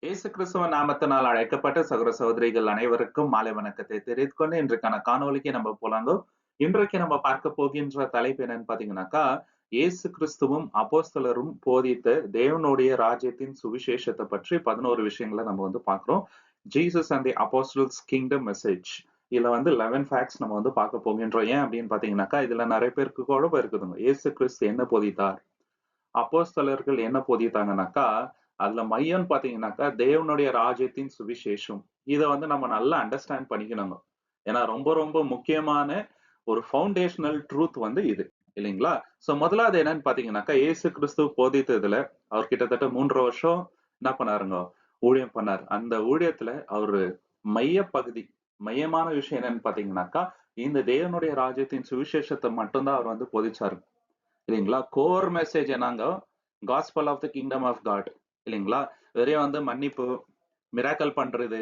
இயேசு கிறிஸ்துவ நாமத்தினால் அழைக்கப்பட்ட சகோதர சகோதரிகள் அனைவருக்கும் மாலை வணக்கத்தை தெரிவித்துக் கொண்டு இன்றைக்கான காணொளிக்கு நம்ம போலாங்கோ. இன்றைக்கு நம்ம பார்க்க போகின்ற தலைப்பு என்னன்னு பாத்தீங்கன்னாக்கா, இயேசு கிறிஸ்துவும் அப்போஸ்தலரும் போதித்த தேவனுடைய ராஜ்யத்தின் சுவிசேஷத்தை பற்றி 11 விஷயங்களை நம்ம பார்க்கிறோம். Jesus and the apostles kingdom message. இதுல 11 ஃபேக்ட்ஸ் நம்ம பார்க்க போகின்றோம். ஏன் அப்படின்னு பாத்தீங்கன்னாக்கா, இதுல நிறைய பேருக்கு குழப்பம் இருக்குதுங்க. இயேசு கிறிஸ்து என்ன போதித்தார், அப்போஸ்தலர்கள் என்ன போதித்தாங்கன்னாக்கா, அதுல மையம்னு பாத்தீங்கன்னாக்கா தேவனுடைய ராஜ்யத்தின் சுவிசேஷம். இத நம்ம நல்லா அண்டர்ஸ்டாண்ட் பண்ணிக்கணுங்க. ஏன்னா ரொம்ப ரொம்ப முக்கியமான ஒரு ஃபவுண்டேஷனல் ட்ரூத் இது இல்லைங்களா? சோ முதலாவது என்னன்னு பாத்தீங்கன்னாக்கா, இயேசு கிறிஸ்து போதித்ததுல அவர் கிட்டத்தட்ட 3 வருஷம் என்ன பண்ணாருங்க, ஊழியம் பண்ணார். அந்த ஊழியத்துல அவரு மைய பகுதி, மையமான விஷயம் என்னன்னு பாத்தீங்கன்னாக்கா, இந்த தேவனுடைய ராஜ்யத்தின் சுவிசேஷத்தை மட்டும்தான் அவர் போதிச்சாரு இல்லைங்களா? கோர் மெசேஜ் என்னங்க, gospel of the kingdom of God இல்லைங்களா? வெறும் மன்னிப்பு, மிராக்கல் பண்றது,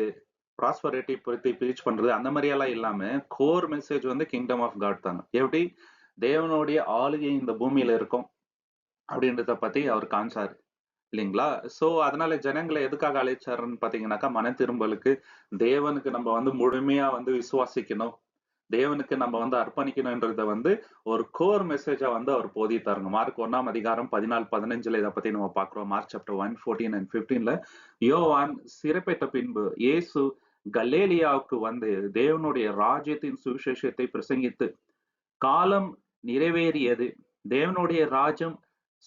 ப்ராஸ்பரிட்டி பத்தி பிரீச் பண்றது அந்த மாதிரி எல்லாம் இல்லாம core message kingdom of God தாங்க. எப்படி தேவனுடைய ஆளுகை இந்த பூமியில இருக்கும் அப்படின்றத பத்தி அவர் காமிச்சாரு இல்லைங்களா? சோ அதனால ஜனங்களை எதுக்காக அழைச்சாருன்னு பாத்தீங்கன்னாக்கா, மன திரும்பலுக்கு, தேவனுக்கு நம்ம முழுமையா விசுவாசிக்கணும், தேவனுக்கு நம்ம அர்ப்பணிக்கணும்ன்றத ஒரு கோர் மெசேஜா அவர் போதித்தாருங்க. மார்க் 1ஆம் அதிகாரம் 14, 15ல இதை பத்தி நம்ம பார்க்கிறோம். மார்க் சாப்டர் 1, 14 and 15ல யோவான் சிறைப்பட்ட பின்பு இயேசு கலேலியாவுக்கு தேவனுடைய ராஜ்யத்தின் சுவிசேஷத்தை பிரசங்கித்து, காலம் நிறைவேறியது, தேவனுடைய ராஜ்யம்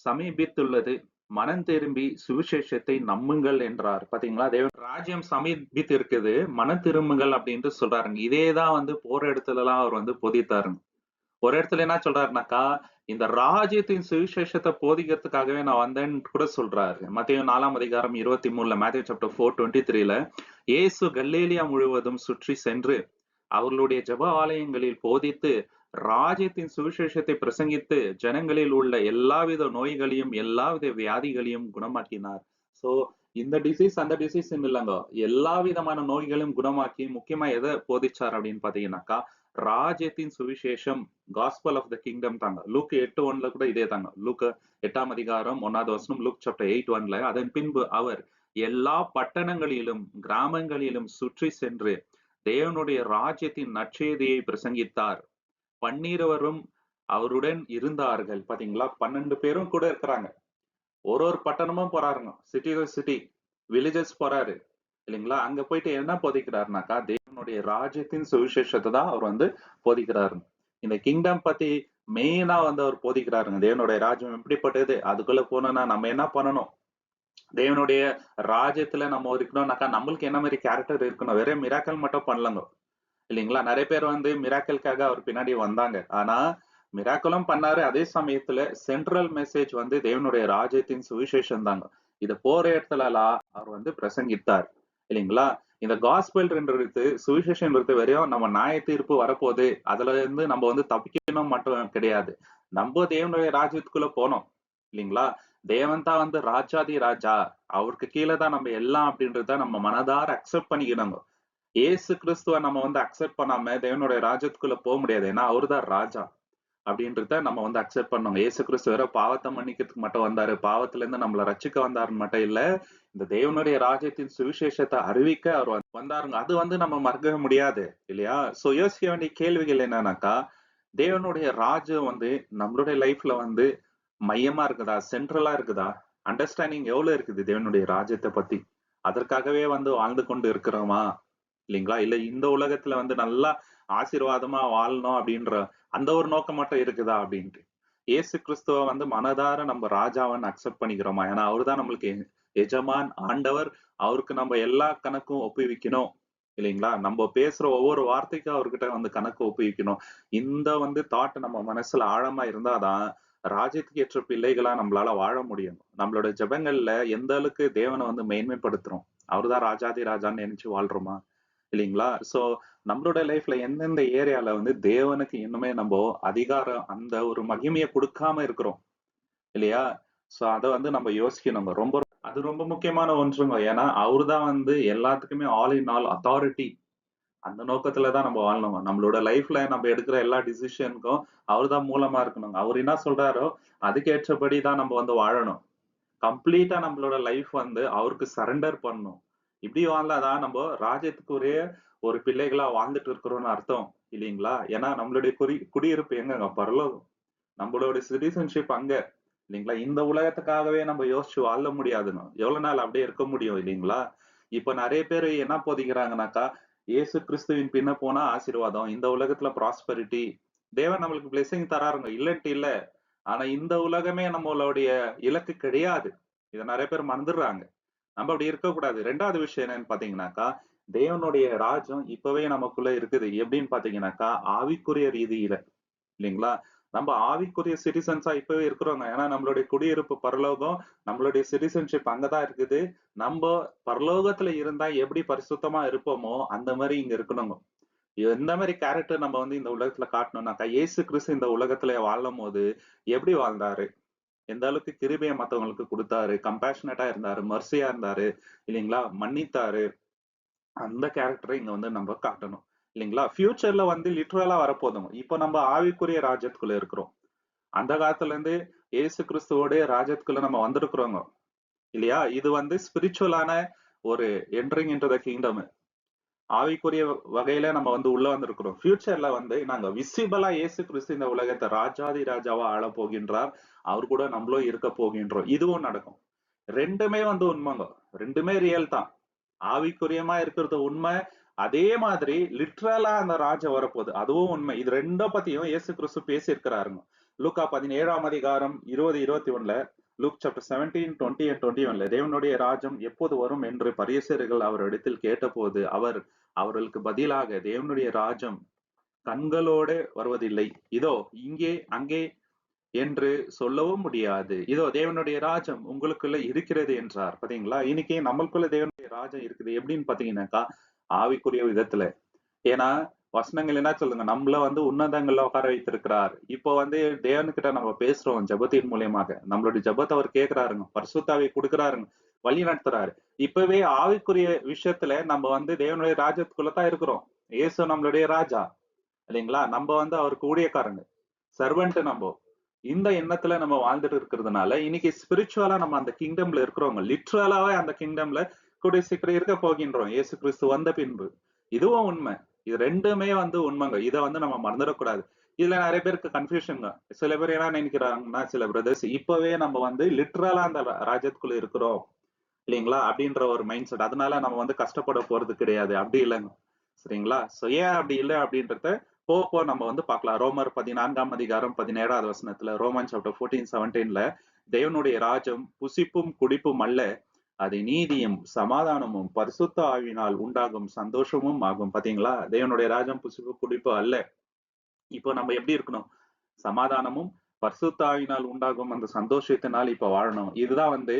சமீபித்துள்ளது, மனம் திரும்பி சுவிசேஷத்தை நம்புங்கள் என்றார். பாத்தீங்களா? தேவன் ராஜ்யம் சமீபித்து இருக்குது, மனம் திரும்புங்கள் அப்படின்ட்டு சொல்றாருங்க. இதேதான் போற இடத்துல எல்லாம் அவர் போதித்தாருங்க. ஒரு இடத்துல என்ன சொல்றாருனாக்கா, இந்த ராஜ்யத்தின் சுவிசேஷத்தை போதிக்கிறதுக்காகவே நான் வந்தேன்னு கூட சொல்றாரு. மத்தேயு 4ஆம் அதிகாரம் 23ல, மேத்யூ சாப்டர் 4:23ல இயேசு கலிலேயா முழுவதும் சுற்றி சென்று அவர்களுடைய ஜெப ஆலயங்களில் போதித்து ராஜ்யத்தின் சுவிசேஷத்தை பிரசங்கித்து ஜனங்களில் உள்ள எல்லாவித நோய்களையும் எல்லாவித வியாதிகளையும் குணமாக்கினார். சோ இந்த டிசீஸ் அந்த டிசீஸ் இல்லைங்க, எல்லா விதமான நோய்களையும் குணமாக்கி முக்கியமா எதை போதிச்சார் அப்படின்னு பாத்தீங்கன்னாக்கா, ராஜ்யத்தின் சுவிசேஷம், காஸ்பல் ஆஃப் த கிங்டம் தாங்க. லூக் 8:1ல கூட இதே தாங்க. லூக் 8ஆம் அதிகாரம் 1வது வசனம், லூக் சாப்டர் 8:1ல, அதன் பின்பு அவர் எல்லா பட்டணங்களிலும் கிராமங்களிலும் சுற்றி சென்று தேவனுடைய ராஜ்யத்தின் நற்செய்தியை பிரசங்கித்தார். 12 அவருடன் இருந்தார்கள். பாத்தீங்களா? 12 பேரும் கூட இருக்கிறாங்க. ஒரு ஒரு பட்டணமும் போறாருங்க, சிட்டி சிட்டி, வில்லேஜஸ் போறாரு இல்லைங்களா? அங்க போயிட்டு என்ன போதிக்கிறாருனாக்கா, தேவனுடைய ராஜ்யத்தின் சுவிசேஷத்தை தான் அவர் போதிக்கிறாரு. இந்த கிங்டம் பத்தி மெயினா அவர் போதிக்கிறாருங்க. தேவனுடைய ராஜ்யம் எப்படிப்பட்டது, அதுக்குள்ள போனோம்னா நம்ம என்ன பண்ணணும், தேவனுடைய ராஜ்யத்துல நம்ம இருக்கணும்னாக்கா நம்மளுக்கு என்ன மாதிரி கேரக்டர் இருக்கணும். வெறும் மிராக்கல் மட்டும் பண்ணலங்க இல்லைங்களா? நிறைய பேர் மிராக்கலுக்காக அவர் பின்னாடி வந்தாங்க. ஆனா மிராக்கலும் பண்ணாரு, அதே சமயத்துல சென்ட்ரல் மெசேஜ் தேவனுடைய ராஜ்யத்தின் சுவிசேஷம் தாங்க. இத போற இடத்துல எல்லாம் அவர் பிரசங்கித்தார் இல்லைங்களா? இந்த காஸ்பல்ன்றது, சுவிசேஷன்றது வெறும் நம்ம நியாய தீர்ப்பு வரப்போகுது, அதுல இருந்து நம்ம தப்பிக்கணும் மட்டும் கிடையாது. நம்ம தேவனுடைய ராஜ்யத்துக்குள்ள போனோம் இல்லைங்களா? தேவன் தான் ராஜாதி ராஜா, அவருக்கு கீழே தான் நம்ம எல்லாம் அப்படின்றத நம்ம மனதார அக்செப்ட் பண்ணிக்கணுங்க. ஏசு கிறிஸ்துவ நம்ம அக்செப்ட் பண்ணாம தேவனுடைய ராஜ்யத்துக்குள்ள போக முடியாது. ஏன்னா அவர்தான் ராஜா அப்படின்றத நம்ம அக்செப்ட் பண்ணோம். ஏசு கிறிஸ்து வேற பாவத்தை மன்னிக்கிறதுக்கு மட்டும் வந்தாரு, பாவத்துல இருந்து நம்மள ரட்சிக்க வந்தாருன்னு மட்டும் இல்ல, இந்த தேவனுடைய ராஜ்யத்தின் சுவிசேஷத்தை அறிவிக்க அவர் வந்தாருங்க. அது நம்ம மறக்க முடியாது இல்லையா? சோ யோசிக்க வேண்டிய கேள்விகள் என்னன்னாக்கா, தேவனுடைய ராஜ்யம் நம்மளுடைய லைஃப்ல மையமா இருக்குதா, சென்ட்ரலா இருக்குதா, அண்டர்ஸ்டாண்டிங் எவ்வளவு இருக்குது தேவனுடைய ராஜ்யத்தை பத்தி, அதற்காகவே வாழ்ந்து கொண்டு இருக்கிறோமா இல்லைங்களா? இல்ல இந்த உலகத்துல நல்லா ஆசீர்வாதமா வாழணும் அப்படின்ற அந்த ஒரு நோக்கம் மட்டும் இருக்குதா அப்படின்ட்டு. ஏசு கிறிஸ்துவ மனதார நம்ம ராஜாவன் அக்செப்ட் பண்ணிக்கிறோமா? ஏன்னா அவர்தான் நம்மளுக்கு எஜமான், ஆண்டவர். அவருக்கு நம்ம எல்லா கணக்கும் ஒப்புவிக்கணும் இல்லைங்களா? நம்ம பேசுற ஒவ்வொரு வார்த்தைக்கும் அவர்கிட்ட கணக்கு ஒப்புவிக்கணும். இந்த தாட் நம்ம மனசுல ஆழமா இருந்தாதான் ராஜ்யத்துக்கு ஏற்ற பிள்ளைகளா நம்மளால வாழ முடியும். நம்மளோட ஜெபங்கள்ல எந்த அளவுக்கு தேவனை மேன்மைப்படுத்துறோம், அவர்தான் ராஜாதி ராஜான்னு நினைச்சு வாழ்றோமா இல்லைங்களா? சோ நம்மளோட லைஃப்ல எந்தெந்த ஏரியால தேவனுக்கு இன்னுமே நம்ம அதிகாரம், அந்த ஒரு மகிமையை கொடுக்காம இருக்கிறோம் இல்லையா? சோ அத நம்ம யோசிக்கணும். அது ரொம்ப முக்கியமான ஒன்றுங்க. ஏன்னா அவர்தான் எல்லாத்துக்குமே ஆல் இன் ஆல் அத்தாரிட்டி. அந்த நோக்கத்துலதான் நம்ம வாழணும். நம்மளோட லைஃப்ல நம்ம எடுக்கிற எல்லா டிசிஷனுக்கும் அவர்தான் மூலமா இருக்கணும். அவர் என்ன சொல்றாரோ அதுக்கு ஏற்றபடிதான் நம்ம வாழணும் கம்ப்ளீட்டா நம்மளோட லைஃப் வந்து அவருக்கு சரண்டர் பண்ணணும். இப்படி வாழ்ந்தாதான் நம்ம ராஜ்யத்துக்குரிய ஒரு பிள்ளைகளா வாழ்ந்துட்டு இருக்கிறோம்னு அர்த்தம் இல்லைங்களா? ஏன்னா நம்மளுடைய குடியிருப்பு எங்கங்க? பரலோகம். நம்மளோட சிட்டிசன்ஷிப் அங்க இல்லைங்களா? இந்த உலகத்துக்காகவே நம்ம யோசிச்சு வாழ முடியாதுங்க. எவ்வளவு நாள் அப்படியே இருக்க முடியும் இல்லைங்களா? இப்ப நெறைய பேரு என்ன போதிக்கிறாங்கன்னாக்கா, இயேசு கிறிஸ்துவின் பின்ன போனா ஆசீர்வாதம். இந்த உலகத்துல ப்ராஸ்பெரிட்டி. தேவன் நம்மளுக்கு பிளெஸிங் தராருங்க. இல்லன்ட்டு இல்ல. ஆனா இந்த உலகமே நம்மளுடைய இலக்கு கிடையாது. இத நெறைய பேர் மறந்துடுறாங்க. நம்ம அப்படி இருக்கக்கூடாது. 2வது விஷயம் என்னன்னு பாத்தீங்கன்னாக்கா, தேவனுடைய ராஜ்யம் இப்பவே நமக்குள்ள இருக்குது. எப்படின்னு பாத்தீங்கன்னாக்கா, ஆவிக்குரிய ரீதியில. இல்லைங்களா? நம்ம ஆவிக்குரிய சிட்டிசன்ஸா இப்பவே இருக்கிறோங்க. ஏன்னா நம்மளுடைய குடியிருப்பு பரலோகம். நம்மளுடைய சிட்டிசன்ஷிப் அங்கதான் இருக்குது. நம்ப பரலோகத்துல இருந்தா எப்படி பரிசுத்தமா இருப்போமோ, அந்த மாரி இங்க இருக்கணுங்க. எந்த மாரி கேரக்டர் நம்ம வந்து இந்த உலகத்துல காட்டணும்னாக்கா, இயேசு கிறிஸ்து இந்த உலகத்துல வாழும்போது எப்படி வாழ்ந்தாரு? எந்த அளவுக்கு கிருபைய மத்தவங்களுக்கு குடுத்தாரு? கம்பேஷனேட்டா இருந்தாரு, மெர்சியா இருந்தாரு, இல்லைங்களா? மன்னித்தாரு. அந்த கேரக்டர இங்க வந்து நம்ம காட்டணும். இல்லைங்களா? ஃபியூச்சர்ல வந்து லிட்டரலா வரப்போதுங்க. இப்ப நம்ம ஆவிக்குரிய ராஜ்யத்துக்குள்ள இருக்கிறோம். அந்த காலத்துல இருந்து இயேசு கிறிஸ்துவோட ராஜ்யத்துக்குள்ள நம்ம வந்திருக்கிறோங்க. இல்லையா? இது வந்து ஸ்பிரிச்சுவலான ஒரு என்டரிங் இன்டு த கிங்டம். ஆவிக்குரிய வகையில நம்ம வந்து உள்ள வந்திருக்கிறோம். ஃபியூச்சர்ல வந்து நாங்க விசிபிளா இயேசு கிறிஸ்து இந்த உலகத்தை ராஜாதி ராஜாவா ஆளப் போகின்றார். அவர் கூட நம்மளும் இருக்க போகின்றோம். இதுவும் நடக்கும். 2மே வந்து உண்மைங்க. 2மே ரியல் தான். ஆவிக்குரியமா இருக்கிறது உண்மை. அதே மாதிரி லிட்ரலா அந்த ராஜ்யம் வரப்போகுது. அதுவும் உண்மை. இது 2 பத்தியும் இயேசு கிறிஸ்து பேசியிருக்கிறாருங்க. லூக்கா 17ஆம் அதிகாரம் 20, 21ல லூக் சாப்டர் 17, 20 and 21ல தேவனுடைய ராஜ்யம் எப்போது வரும் என்று பரிசேயர்கள் அவரிடத்தில் கேட்டபோது அவர் அவர்களுக்கு பதிலாக தேவனுடைய ராஜ்யம் கண்களோடு வருவதில்லை. இதோ இங்கே அங்கே என்று சொல்லவும் முடியாது. இதோ தேவனுடைய ராஜ்யம் உங்களுக்குள்ள இருக்கிறது என்றார். பாத்தீங்களா? இன்னைக்கு நம்மளுக்குள்ள தேவனுடைய ராஜ்யம் இருக்குது. எப்படின்னு பாத்தீங்கன்னாக்கா, ஆவிக்குரிய விதத்துல. ஏன்னா வசனங்கள் என்ன சொல்லுங்க? நம்மள வந்து உன்னதங்கள்ல உட்கார வைத்திருக்கிறார். இப்போ வந்து தேவன்கிட்ட நம்ம பேசுறோம் ஜெபத்தின் மூலியமாக. நம்மளுடைய ஜெபத்தை அவர் கேட்கிறாருங்க. பரிசுத்தாவியை கொடுக்கிறாருங்க. வழி நடத்துறாரு. இப்பவே ஆவிக்குரிய விஷயத்துல நம்ம வந்து தேவனுடைய ராஜ்யத்துக்குள்ள தான் இருக்கிறோம். இயேசு நம்மளுடைய ராஜா. இல்லைங்களா? நம்ம வந்து அவருக்கு ஊழியக்காரங்க. சர்வெண்ட் நம்ம. இந்த எண்ணத்துல நம்ம வாழ்ந்துட்டு இருக்கிறதுனால இன்னைக்கு ஸ்பிரிச்சுவலா நம்ம அந்த கிங்டம்ல இருக்கிறவங்க. லிட்ரலாவே அந்த கிங்டம்ல கூடிய சீக்கிரம் இருக்க போகின்றோம். இயேசு கிறிஸ்து வந்த பின்பு. இதுவும் உண்மை. இது 2மே வந்து உண்மைங்க. இத வந்து நம்ம மறந்துடக்கூடாது. இதுல நிறைய பேருக்கு கன்ஃபியூஷன்ங்க. சில பேர் என்ன நினைக்கிறாங்கன்னா, சில பிரதர்ஸ் இப்பவே நம்ம வந்து லிட்ரலா அந்த ராஜ்யத்துக்குள்ள இருக்கிறோம். இல்லைங்களா? அப்படின்ற ஒரு மைண்ட் செட். அதனால நம்ம வந்து கஷ்டப்பட போறது கிடையாது. அப்படி இல்லைங்க. சரிங்களா? சோ ஏன் அப்படி இல்ல அப்படின்றத போக போக நம்ம வந்து பார்க்கலாம். ரோமர் 14ஆம் அதிகாரம் 17வது வசனத்துல ரோமன் சாப்டர் 14, 17ல தேவனுடைய ராஜ்யம் புசிப்பும் குடிப்பும் அல்ல, அது நீதியும் சமாதானமும் பரிசுத்த ஆவியினால் உண்டாகும் சந்தோஷமும் ஆகும். பாத்தீங்களா? தேவனுடைய ராஜ்யம் புசிப்பு குடிப்பு அல்ல. இப்போ நம்ம எப்படி இருக்கணும்? சமாதானமும் பரிசுத்த ஆவியினால் உண்டாகும் அந்த சந்தோஷத்தினால் இப்ப வாழணும். இதுதான் வந்து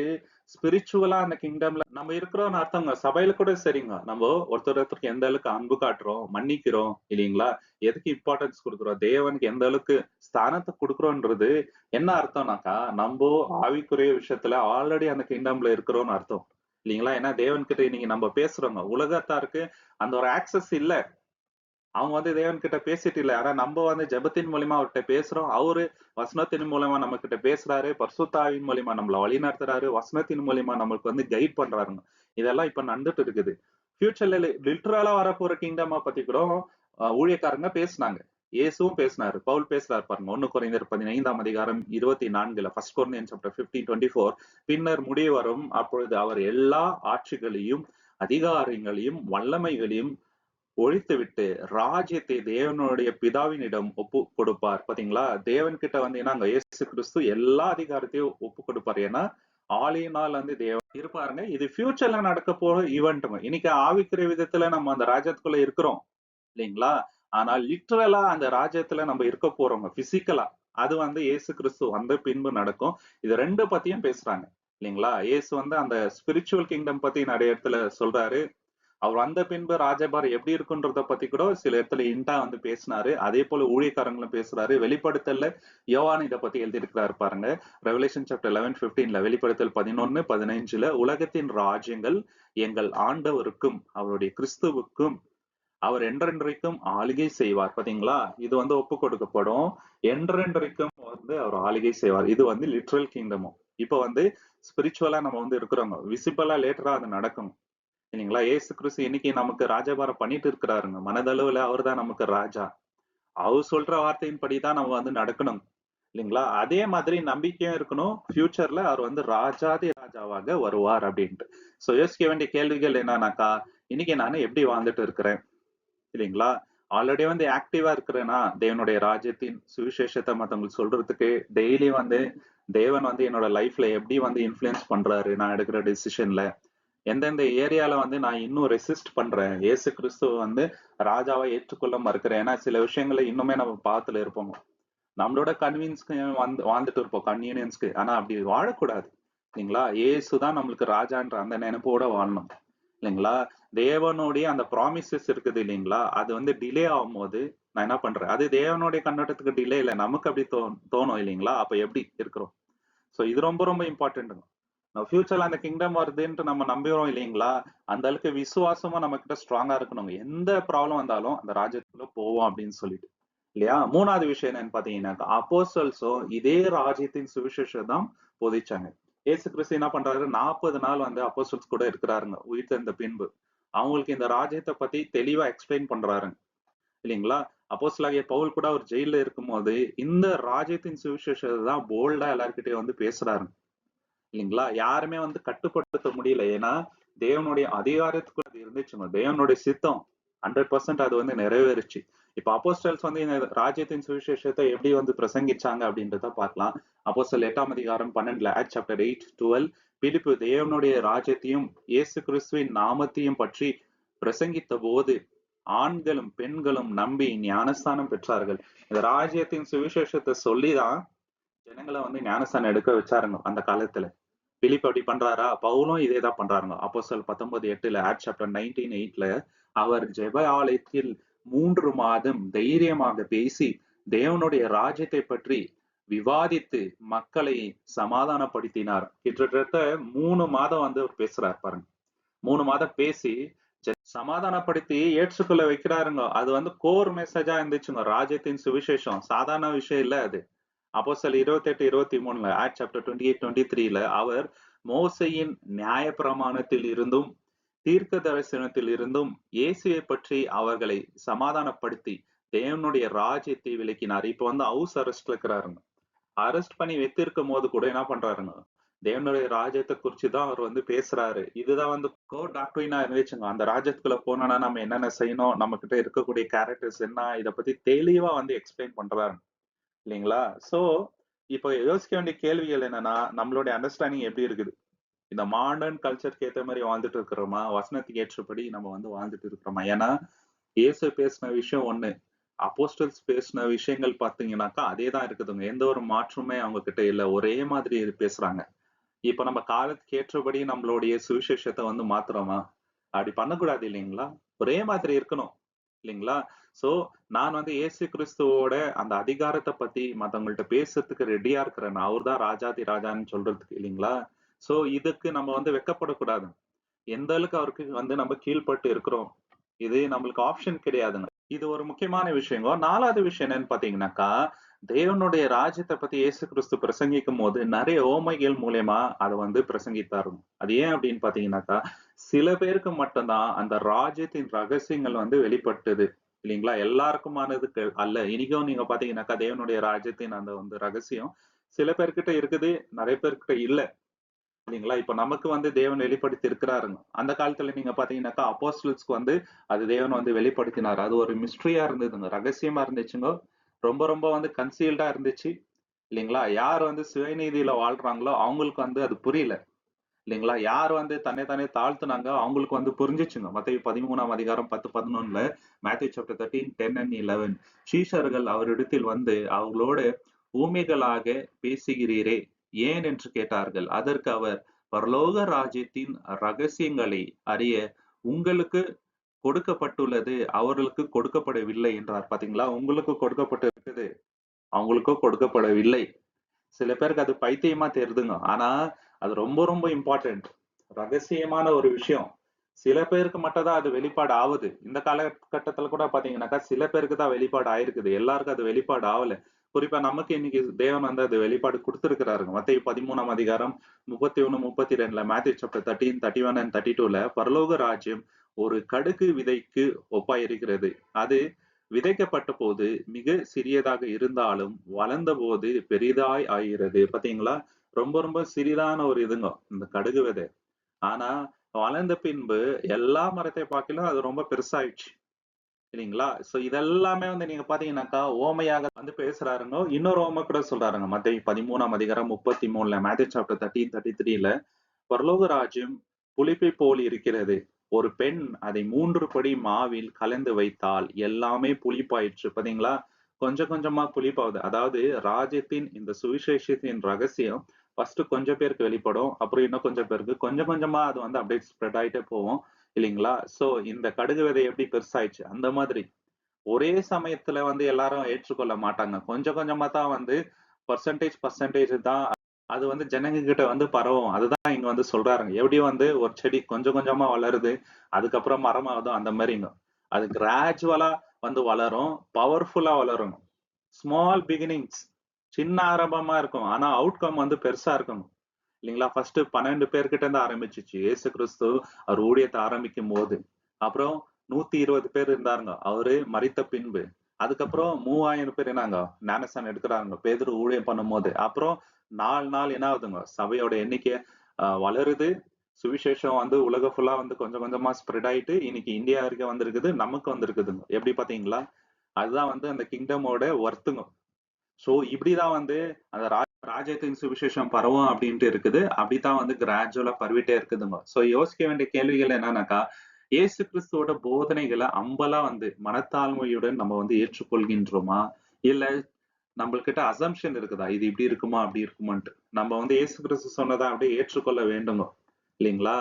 ஸ்பிரிச்சுவலா அந்த கிங்டம்ல நம்ம இருக்கிறோம்னு அர்த்தங்க. சபையில கூட சரிங்க. நம்ம ஒருத்தருக்கு எந்த அளவுக்கு அன்பு காட்டுறோம், மன்னிக்கிறோம் இல்லைங்களா? எதுக்கு இம்பார்ட்டன்ஸ் கொடுக்குறோம்? தேவனுக்கு எந்த அளவுக்கு ஸ்தானத்தை கொடுக்குறோன்றது என்ன அர்த்தம்னாக்கா, நம்ம ஆவிக்குரிய விஷயத்துல ஆல்ரெடி அந்த கிங்டம்ல இருக்கிறோம்னு அர்த்தம். இல்லைங்களா? ஏன்னா தேவன் கிட்ட இன்னைக்கு நம்ம பேசுறோங்க. உலகத்தாருக்கு அந்த ஒரு ஆக்சஸ் இல்ல. அவங்க வந்து தேவன் கிட்ட பேசிட்டு இல்ல. ஆனா நம்ம வந்து ஜெபத்தின் மூலியமா அவர்கிட்ட பேசுறோம். அவரு வசனத்தின் மூலியமா நம்ம கிட்ட பேசுறாரு. பரிசுத்த ஆவியின் மூலியமா நம்மள வழி நடத்துறாரு. வசனத்தின் மூலியமா நம்மளுக்கு வந்து கைட் பண்றாருங்க. இதெல்லாம் இப்ப நடந்துட்டு இருக்குது. ஃபியூச்சர்ல லிட்டரலா வரப்போற கிங்டமா பத்தி கூட ஊழியக்காரங்க பேசுனாங்க. இயேசுவும் பேசினாரு. பவுல் பேசுறாரு பாருங்க. 1 கொரிந்தியர் 15ஆம் அதிகாரம் 24ல 1 கொரிந்தியன்ஸ் சாப்டர் 15, 24 பின்னர் முடிவு வரும். அப்பொழுது அவர் எல்லா ஆட்சிகளையும் அதிகாரங்களையும் வல்லமைகளையும் ஒழித்துவிட்டு ராஜ்யத்தை தேவனுடைய பிதாவினிடம் ஒப்பு கொடுப்பார். பாத்தீங்களா? தேவன் கிட்ட வந்து ஏன்னா இயேசு கிறிஸ்து எல்லா அதிகாரத்தையும் ஒப்பு கொடுப்பார். ஏன்னா ஆளினால் வந்து தேவன் இருப்பாருங்க. இது ஃபியூச்சர்ல நடக்க போற ஈவென்ட்ங்க. இன்னைக்கு ஆவிக்குரிய விதத்துல நம்ம அந்த ராஜ்யத்துக்குள்ள இருக்கிறோம் இல்லைங்களா? ஆனா லிட்டரலா அந்த ராஜ்யத்துல நம்ம இருக்க போறோங்க பிசிக்கலா. அது வந்து இயேசு கிறிஸ்து வந்த பின்பு நடக்கும். இது 2 பத்தியும் பேசுறாங்க இல்லைங்களா? இயேசு வந்து அந்த ஸ்பிரிச்சுவல் கிங்டம் பத்தி நிறைய இடத்துல சொல்றாரு. அவர் வந்த பின்பு ராஜபார் எப்படி இருக்குன்றத பத்தி கூட சில இடத்துல இன்டா வந்து பேசினாரு. அதே போல ஊழியக்காரங்களும் பேசுறாரு. வெளிப்படுத்தல்ல யோவான் இத பத்தி எழுதியிருக்கிறாரு பாருங்க. ரெவலேஷன் சாப்டர் 11:15ல வெளிப்படுத்தல் 11, 15ல உலகத்தின் ராஜ்யங்கள் எங்கள் ஆண்டவருக்கும் அவருடைய கிறிஸ்துவுக்கும் அவர் என்றென்றைக்கும் ஆளுகை செய்வார். பாத்தீங்களா? இது வந்து ஒப்பு கொடுக்கப்படும். என்றென்றைக்கும் வந்து அவர் ஆளுகை செய்வார். இது வந்து லிட்ரல் கிங்டம். இப்ப வந்து ஸ்பிரிச்சுவலா நம்ம வந்து இருக்கிறோங்க. விசிபிளா லேட்டரா அது நடக்கும். இல்லைங்களா? இயேசு கிறிஸ்து இன்னைக்கு நமக்கு ராஜபாரம் பண்ணிட்டு இருக்கிறாருங்க. மனதளவுல அவர்தான் நமக்கு ராஜா. அவர் சொல்ற வார்த்தையின்படி தான் நம்ம வந்து நடக்கணும். இல்லைங்களா? அதே மாதிரி நம்பிக்கையும் இருக்கணும். ஃபியூச்சர்ல அவர் வந்து ராஜாதி ராஜாவாக வருவார் அப்படின்ட்டு. சோ யோசிக்க வேண்டிய கேள்விகள் என்னன்னாக்கா, இன்னைக்கு நானு எப்படி வாழ்ந்துட்டு இருக்கிறேன்? இல்லைங்களா? ஆல்ரெடி வந்து ஆக்டிவா இருக்கிறேன்னா, தேவனுடைய ராஜ்யத்தின் சுவிசேஷத்த மத்தவங்களுக்கு சொல்றதுக்கு டெய்லி வந்து தேவன் வந்து என்னோட லைஃப்ல எப்படி வந்து இன்ஃப்ளூயன்ஸ் பண்றாரு நான் எடுக்கிற டெசிஷன்ல. எந்தெந்த ஏரியால வந்து நான் இன்னும் ரெசிஸ்ட் பண்றேன். இயேசு கிறிஸ்துவ வந்து ராஜாவா ஏற்றுக்கொள்ள மறுக்கிறேன். ஏன்னா சில விஷயங்கள இன்னுமே நம்ம பாத்துல இருப்போம். நம்மளோட கன்வீன்ஸ்க்கு வந்து வாழ்ந்துட்டு இருப்போம் கன்வீனியன்ஸ்க்கு. ஆனா அப்படி வாழக்கூடாது. இல்லைங்களா? இயேசுதான் நம்மளுக்கு ராஜான்ற அந்த நினைப்போட வாழணும். இல்லைங்களா? தேவனுடைய அந்த ப்ராமிசஸ் இருக்குது இல்லைங்களா? அது வந்து டிலே ஆகும்போது நான் என்ன பண்றேன்? அது தேவனுடைய கண்ணோட்டத்துக்கு டிலே இல்ல. நமக்கு அப்படி தோணும் இல்லைங்களா? அப்ப எப்படி இருக்கிறோம்? சோ இது ரொம்ப ரொம்ப இம்பார்ட்டன்ட்ங்க. ஃபியூச்சர்ல அந்த கிங்டம் வருதுன்ட்டு நம்ம நம்புறோம் இல்லைங்களா? அந்த அளவுக்கு விசுவாசமா நம்ம கிட்ட ஸ்ட்ராங்கா இருக்கணுங்க. எந்த ப்ராப்ளம் வந்தாலும் அந்த ராஜ்யத்துக்குள்ள போவோம் அப்படின்னு சொல்லிட்டு. இல்லையா? 3வது விஷயம் என்னன்னு பாத்தீங்கன்னாக்கா, அப்போஸ்தலர்களும் இதே ராஜ்யத்தின் சுவிசேஷம் தான் போதிச்சாங்க. இயேசு கிறிஸ்து என்ன பண்றாரு? 40 நாள் வந்து அப்போஸ்தலர்ஸ் கூட இருக்கிறாருங்க. உயிர்த்தெழுந்த பின்பு. அவங்களுக்கு இந்த ராஜ்யத்த பத்தி தெளிவா எக்ஸ்பிளைன் பண்றாருங்க. இல்லைங்களா? அப்போஸ்தலனாகிய பவுல் கூட அவர் ஜெயில்ல இருக்கும்போது, இந்த ராஜ்யத்தின் சுவிசேஷத்த தான் போல்டா எல்லார்கிட்டயும் வந்து பேசுறாருங்க. இல்லைங்களா? யாருமே வந்து கட்டுப்படுத்த முடியல. ஏன்னா, தேவனுடைய அதிகாரத்துக்குள்ள அது இருந்துச்சுங்க. தேவனுடைய சித்தம் 100% அது வந்து நிறைவேறுச்சு. இப்ப அப்போஸ்தலர்ஸ் வந்து இந்த ராஜ்யத்தின் சுவிசேஷத்தை எப்படி வந்து பிரசங்கிச்சாங்க அப்படின்றத பார்க்கலாம். அப்போஸ்தலர் 8ஆம் அதிகாரம் 12ல ஆக்ட் சாப்டர் 8, 12 பிலிப்பு தேவனுடைய ராஜ்யத்தையும் இயேசு கிறிஸ்துவின் நாமத்தையும் பற்றி பிரசங்கித்த போது ஆண்களும் பெண்களும் நம்பி ஞானஸ்தானம் பெற்றார்கள். இந்த ராஜ்யத்தின் சுவிசேஷத்தை சொல்லிதான் ஜனங்களை வந்து ஞானஸ்தானம் எடுக்க வச்சாருங்க அந்த காலத்துல. பிலிப் அப்படி பண்றாரா? பவுலும் இதேதான் பண்றாருங்க. அப்போஸ்தலர் 19:8 ஆக்ட் சாப்டர் 19:8 அவர் ஜெப ஆலயத்தில் 3 மாதம் தைரியமாக பேசி தேவனுடைய ராஜ்யத்தை பற்றி விவாதித்து மக்களை சமாதானப்படுத்தினார். கிட்டத்தட்ட 3 மாதம் வந்து அவர் பேசுறாரு பாருங்க. 3 மாதம் பேசி சமாதானப்படுத்தி ஏற்றுக்கொள்ள வைக்கிறாருங்க. அது வந்து கோர் மெசேஜா இருந்துச்சுங்க. ராஜ்யத்தின் சுவிசேஷம் சாதாரண விஷயம் இல்ல அது. அப்போஸ்தலர் 28, 23 ஆக்ட் சாப்டர் 28, 23 அவர் மோசையின் நியாயப்பிரமாணத்தில் இருந்தும் தீர்க்க தரிசனத்தில் இருந்தும் இயேசுவை பற்றி அவர்களை சமாதானப்படுத்தி தேவனுடைய ராஜ்யத்தை விளக்கினார். இப்ப வந்து ஹவுஸ் அரெஸ்ட்ல இருக்கிறாருங்க. அரெஸ்ட் பண்ணி வைத்திருக்கும் போது கூட என்ன பண்றாருங்க? தேவனுடைய ராஜ்யத்தை குறிச்சுதான் அவர் வந்து பேசுறாரு. இதுதான் வந்து கோர் டாக்டரினா இருந்துச்சுங்க. அந்த ராஜ்யத்துக்குள்ள போனோம்னா நம்ம என்னென்ன செய்யணும், நம்ம கிட்ட இருக்கக்கூடிய கேரக்டர்ஸ் என்ன, இத பத்தி தெளிவா வந்து எக்ஸ்பிளைன் பண்றாரு. இல்லைங்களா? சோ, இப்ப யோசிக்க வேண்டிய கேள்விகள் என்னன்னா, நம்மளுடைய அண்டர்ஸ்டாண்டிங் எப்படி இருக்குது? இந்த மாடர்ன் கல்ச்சருக்கு ஏத்த மாரி வாழ்ந்துட்டு இருக்கிறோமா? வசனத்துக்கு ஏற்றபடி நம்ம வந்து வாழ்ந்துட்டு இருக்கிறோமா? ஏன்னா, இயேசு பேசின விஷயம் ஒண்ணு. அப்போஸ்தலர்ஸ் பேசின விஷயங்கள் பார்த்தீங்கன்னாக்கா, அதே தான் இருக்குதுங்க. எந்த ஒரு மாற்றமே அவங்க கிட்ட இல்ல. ஒரே மாதிரி பேசுறாங்க. இப்ப நம்ம காலத்துக்கு ஏற்றபடி நம்மளுடைய சுவிசேஷத்த வந்து மாத்துறோமா? அப்படி பண்ணக்கூடாது இல்லைங்களா? ஒரே மாதிரி இருக்கணும். இல்லைங்களா? சோ, நான் வந்து இயேசு கிறிஸ்துவோட அந்த அதிகாரத்த பத்தி மத்தவங்கள்ட்ட பேசுறதுக்கு ரெடியா இருக்கிறேன். அவர்தான் ராஜாதி ராஜான்னு சொல்றதுக்கு இல்லைங்களா? சோ, இதுக்கு நம்ம வந்து வெட்கப்படக்கூடாது. எந்த அளவுக்கு அவருக்கு வந்து நம்ம கீழ்ப்பட்டு இருக்கிறோம். இது நம்மளுக்கு ஆப்ஷன் கிடையாதுங்க. இது ஒரு முக்கியமான விஷயங்க. 4வது விஷயம் என்னன்னு பார்த்தீங்கன்னாக்கா, தேவனுடைய ராஜ்யத்த பத்தி இயேசு கிறிஸ்து பிரசங்கிக்கும்போது நெறைய உவமைகள் மூலியமா அத வந்து பிரசங்கித்தாருங்க. அது ஏன் அப்படின்னு பார்த்தீங்கன்னாக்கா, சில பேருக்கு மட்டும் தான் அந்த ராஜ்யத்தின் ரகசியங்கள் வந்து வெளிப்பட்டது. இல்லீங்களா? எல்லாருக்குமானதுக்கு அல்ல. இன்னைக்கும் நீங்க பார்த்தீங்கன்னாக்கா, தேவனுடைய ராஜ்யத்தின் அந்த வந்து ரகசியம் சில பேர்கிட்ட இருக்குது, நெறைய பேர்கிட்ட இல்ல. இல்லைங்களா? இப்ப நமக்கு வந்து தேவன் வெளிப்படுத்தி இருக்கிறாருங்க. அந்த காலத்துல நீங்க பாத்தீங்கன்னாக்கா, அப்போஸ்தலர்ஸ்க்கு வந்து அது தேவன் வந்து வெளிப்படுத்தினாரு. அது ஒரு மிஸ்டரியா இருந்ததுங்க. ரகசியமா இருந்துச்சுங்க. ரொம்ப ரொம்ப வந்து கன்சீல்டா இருந்துச்சு. இல்லைங்களா? யார் வந்து சுயநீதியில வாழ்றாங்களோ, அவங்களுக்கு வந்து அது புரியல. இல்லைங்களா? யார் வந்து தன்னை தானே தாழ்த்துனாங்க, அவங்களுக்கு வந்து புரிஞ்சுச்சுங்க. மத்தேயு 13ஆம் அதிகாரம் 10, 11 மேத்யூ சாப்டர் 13, 10 அண்ட் 11 சீஷர்கள் அவரிடத்தில் வந்து அவர்களோடு ஊமைகளாக பேசுகிறீரே ஏன் என்று கேட்டார்கள். அதற்கு அவர், பரலோக ராஜ்யத்தின் ரகசியங்களை அறிய உங்களுக்கு கொடுக்கப்பட்டுள்ளது, அவர்களுக்கு கொடுக்கப்படவில்லை என்றார். பாத்தீங்களா? உங்களுக்கு கொடுக்கப்பட்டிருக்குது, அவங்களுக்கோ கொடுக்கப்படவில்லை. சில பேருக்கு அது பைத்தியமா தெரியுதுங்க. ஆனா, அது ரொம்ப ரொம்ப இம்பார்ட்டன்ட். ரகசியமான ஒரு விஷயம். சில பேருக்கு மட்டும் தான் அது வெளிப்பாடு ஆவுது. இந்த காலகட்டத்துல கூட பாத்தீங்கன்னாக்கா, சில பேருக்கு தான் வெளிப்பாடு ஆயிருக்குது. எல்லாருக்கும் அது வெளிப்பாடு ஆவல. குறிப்பா நமக்கு இன்னைக்கு தேவன் வந்து அது வெளிப்பாடு குடுத்திருக்கிறாருங்க. மத்தேயு 13ஆம் அதிகாரம் 31, 32ல மேத்யூ சாப்டர் 13, 31 அண்ட் 32ல பரலோக ராஜ்யம் ஒரு கடுகு விதைக்கு ஒப்பாயிருக்கிறது. அது விதைக்கப்பட்டபோது மிக சிறியதாக இருந்தாலும் வளர்ந்தபோது பெரிதாய் ஆகிறது. பாத்தீங்களா? ரொம்ப ரொம்ப சிறிதான ஒரு இதுங்க இந்த கடுகு விதை. ஆனா வளர்ந்த பின்பு எல்லா மரத்தை பார்க்கிலும் அது ரொம்ப பெருசாயிடுச்சு. இல்லைங்களா? சோ இதெல்லாமே வந்து நீங்க பாத்தீங்கன்னாக்கா, ஓமையாக வந்து பேசுறாருங்க. இன்னொரு ஓமை கூட சொல்றாருங்க. மத்தேயு 13ஆம் அதிகாரம் 33ல மேத்யூ சாப்டர் 13, 33ல பரலோக ராஜ்யம் புளிப்பைப் போல் இருக்கிறது. ஒரு பெண் அதை 3 படி மாவில் கலந்து வைத்தால் எல்லாமே புளிப்பாயிற்று. பாத்தீங்களா? கொஞ்சம் கொஞ்சமா புளிப்பாவுது. அதாவது ராஜ்யத்தின் இந்த சுவிசேஷத்தின் ரகசியம் ஃபர்ஸ்ட் கொஞ்சம் பேருக்கு வெளிப்படும். அப்புறம் இன்னும் கொஞ்சம் பேருக்கு கொஞ்சம் கொஞ்சமா அது வந்து அப்படியே ஸ்ப்ரெட் ஆயிட்டே போகும். இல்லைங்களா? சோ இந்த கடுகு விதை எப்படி பெருசாயிடுச்சு, அந்த மாதிரி ஒரே சமயத்துல வந்து எல்லாரும் ஏற்றுக்கொள்ள மாட்டாங்க. கொஞ்சம் கொஞ்சமா தான் வந்து பெர்சன்டேஜ் தான் அது வந்து ஜனங்க கிட்ட வந்து பரவும். அதுதான் இங்க வந்து சொல்றாருங்க. எப்படி வந்து ஒரு செடி கொஞ்சம் கொஞ்சமா வளருது, அதுக்கப்புறம் மரமாகுதோ அந்த மாரிங்க. அது கிராஜுவலா வந்து வளரும், பவர்ஃபுல்லா வளரும். ஸ்மால் பிகினிங்ஸ் சின்ன ஆரம்பமா இருக்கும். ஆனா அவுட்கம் வந்து பெருசா இருக்கும். இல்லைங்களா? ஃபர்ஸ்ட் 12 பேர்கிட்ட இருந்து ஆரம்பிச்சுச்சு. இயேசு கிறிஸ்து அவர் ஊழியத்தை ஆரம்பிக்கும்போது. அப்புறம் 120 பேர் இருந்தாருங்க. அவரு மரித்த பின்பு. அதுக்கப்புறம் 3000 பேர் என்னாங்க ஞானஸ்நானம் எடுக்குறாங்க. பேதுரு ஊழியம் பண்ணும்போது. அப்புறம் நாள் நாள் என்ன ஆகுதுங்க? சபையோட எண்ணிக்கை வளருது. சுவிசேஷம் வந்து உலகம் ஃபுல்லா வந்து கொஞ்சம் கொஞ்சமா ஸ்ப்ரெட் ஆயிட்டு இன்னைக்கு இந்தியா வரைக்கும் வந்திருக்குது. நமக்கு வந்திருக்குதுங்க. எப்படி பாத்தீங்களா? அதுதான் வந்து அந்த கிங்டமோட ஒர்த்துங்க. சோ இப்படிதான் வந்து அந்த ராஜ்யத்தின் சுவிசேஷம் பரவும் அப்படின்ட்டு இருக்குது. அப்படித்தான் வந்து கிராஜுவலா பரவிட்டே இருக்குதுங்க. சோ யோசிக்க வேண்டிய கேள்விகள் என்னன்னாக்கா, இயேசு கிறிஸ்துவோட போதனைகளை அம்பலா வந்து மனத்தாழ்மையுடன் நம்ம வந்து ஏற்றுக்கொள்கின்றோமா? இல்ல நம்மள்கிட்ட அசம்ப்ஷன் இருக்குதா? இது இப்படி இருக்குமா? அப்படி இருக்குமான்ட்டு. நம்ம வந்து இயேசு கிறிஸ்து சொன்னத அப்படியே ஏற்றுக்கொள்ள வேண்டுங்க. இல்லைங்களா?